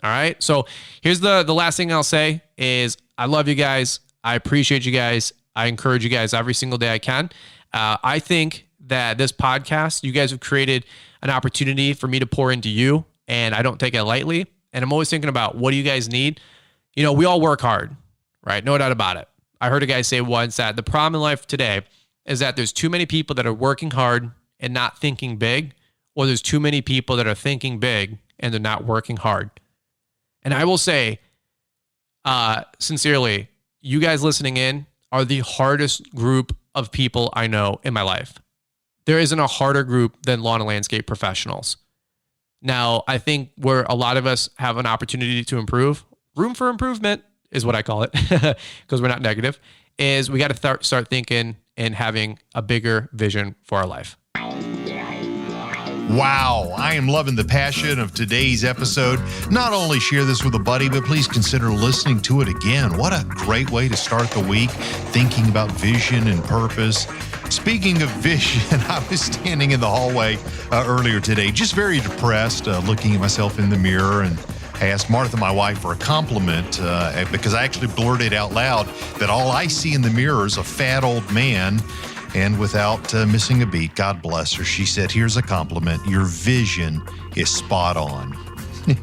All right. So here's the last thing I'll say is I love you guys. I appreciate you guys. I encourage you guys every single day I can. I think that this podcast, you guys have created an opportunity for me to pour into you, and I don't take it lightly. And I'm always thinking about what do you guys need? We all work hard, right? No doubt about it. I heard a guy say once that the problem in life today is that there's too many people that are working hard and not thinking big, or there's too many people that are thinking big and they're not working hard. And I will say, sincerely, you guys listening in are the hardest group of people I know in my life. There isn't a harder group than lawn and landscape professionals. Now, I think where a lot of us have an opportunity to improve, room for improvement is what I call it, because we're not negative, is we got to start thinking and having a bigger vision for our life. Wow, I am loving the passion of today's episode. Not only share this with a buddy, but please consider listening to it again. What a great way to start the week, thinking about vision and purpose. Speaking of vision, I was standing in the hallway earlier today, just very depressed, looking at myself in the mirror, and I asked Martha, my wife, for a compliment because I actually blurted out loud that all I see in the mirror is a fat old man. And without missing a beat, God bless her, she said, here's a compliment. Your vision is spot on.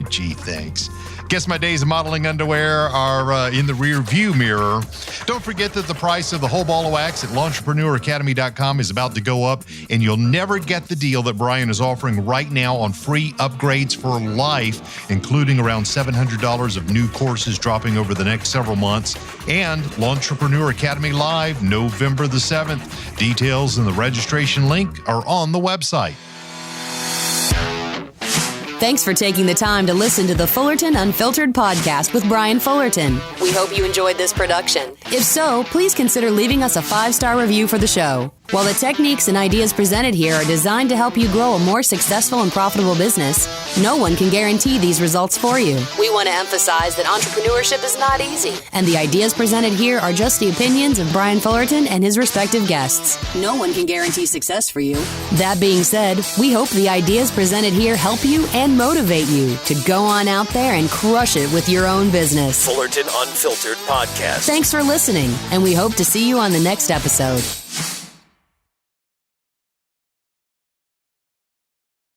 Gee, thanks. Guess my days of modeling underwear are in the rear view mirror. Don't forget that the price of the whole ball of wax at LawnEntrepreneurAcademy.com is about to go up, and you'll never get the deal that Brian is offering right now on free upgrades for life, including around $700 of new courses dropping over the next several months, and Lawntrepreneur Academy Live November the 7th. Details and the registration link are on the website. Thanks for taking the time to listen to the Fullerton Unfiltered podcast with Brian Fullerton. We hope you enjoyed this production. If so, please consider leaving us a 5-star review for the show. While the techniques and ideas presented here are designed to help you grow a more successful and profitable business, no one can guarantee these results for you. We want to emphasize that entrepreneurship is not easy, and the ideas presented here are just the opinions of Brian Fullerton and his respective guests. No one can guarantee success for you. That being said, we hope the ideas presented here help you and motivate you to go on out there and crush it with your own business. Fullerton Unfiltered Podcast. Thanks for listening, and we hope to see you on the next episode.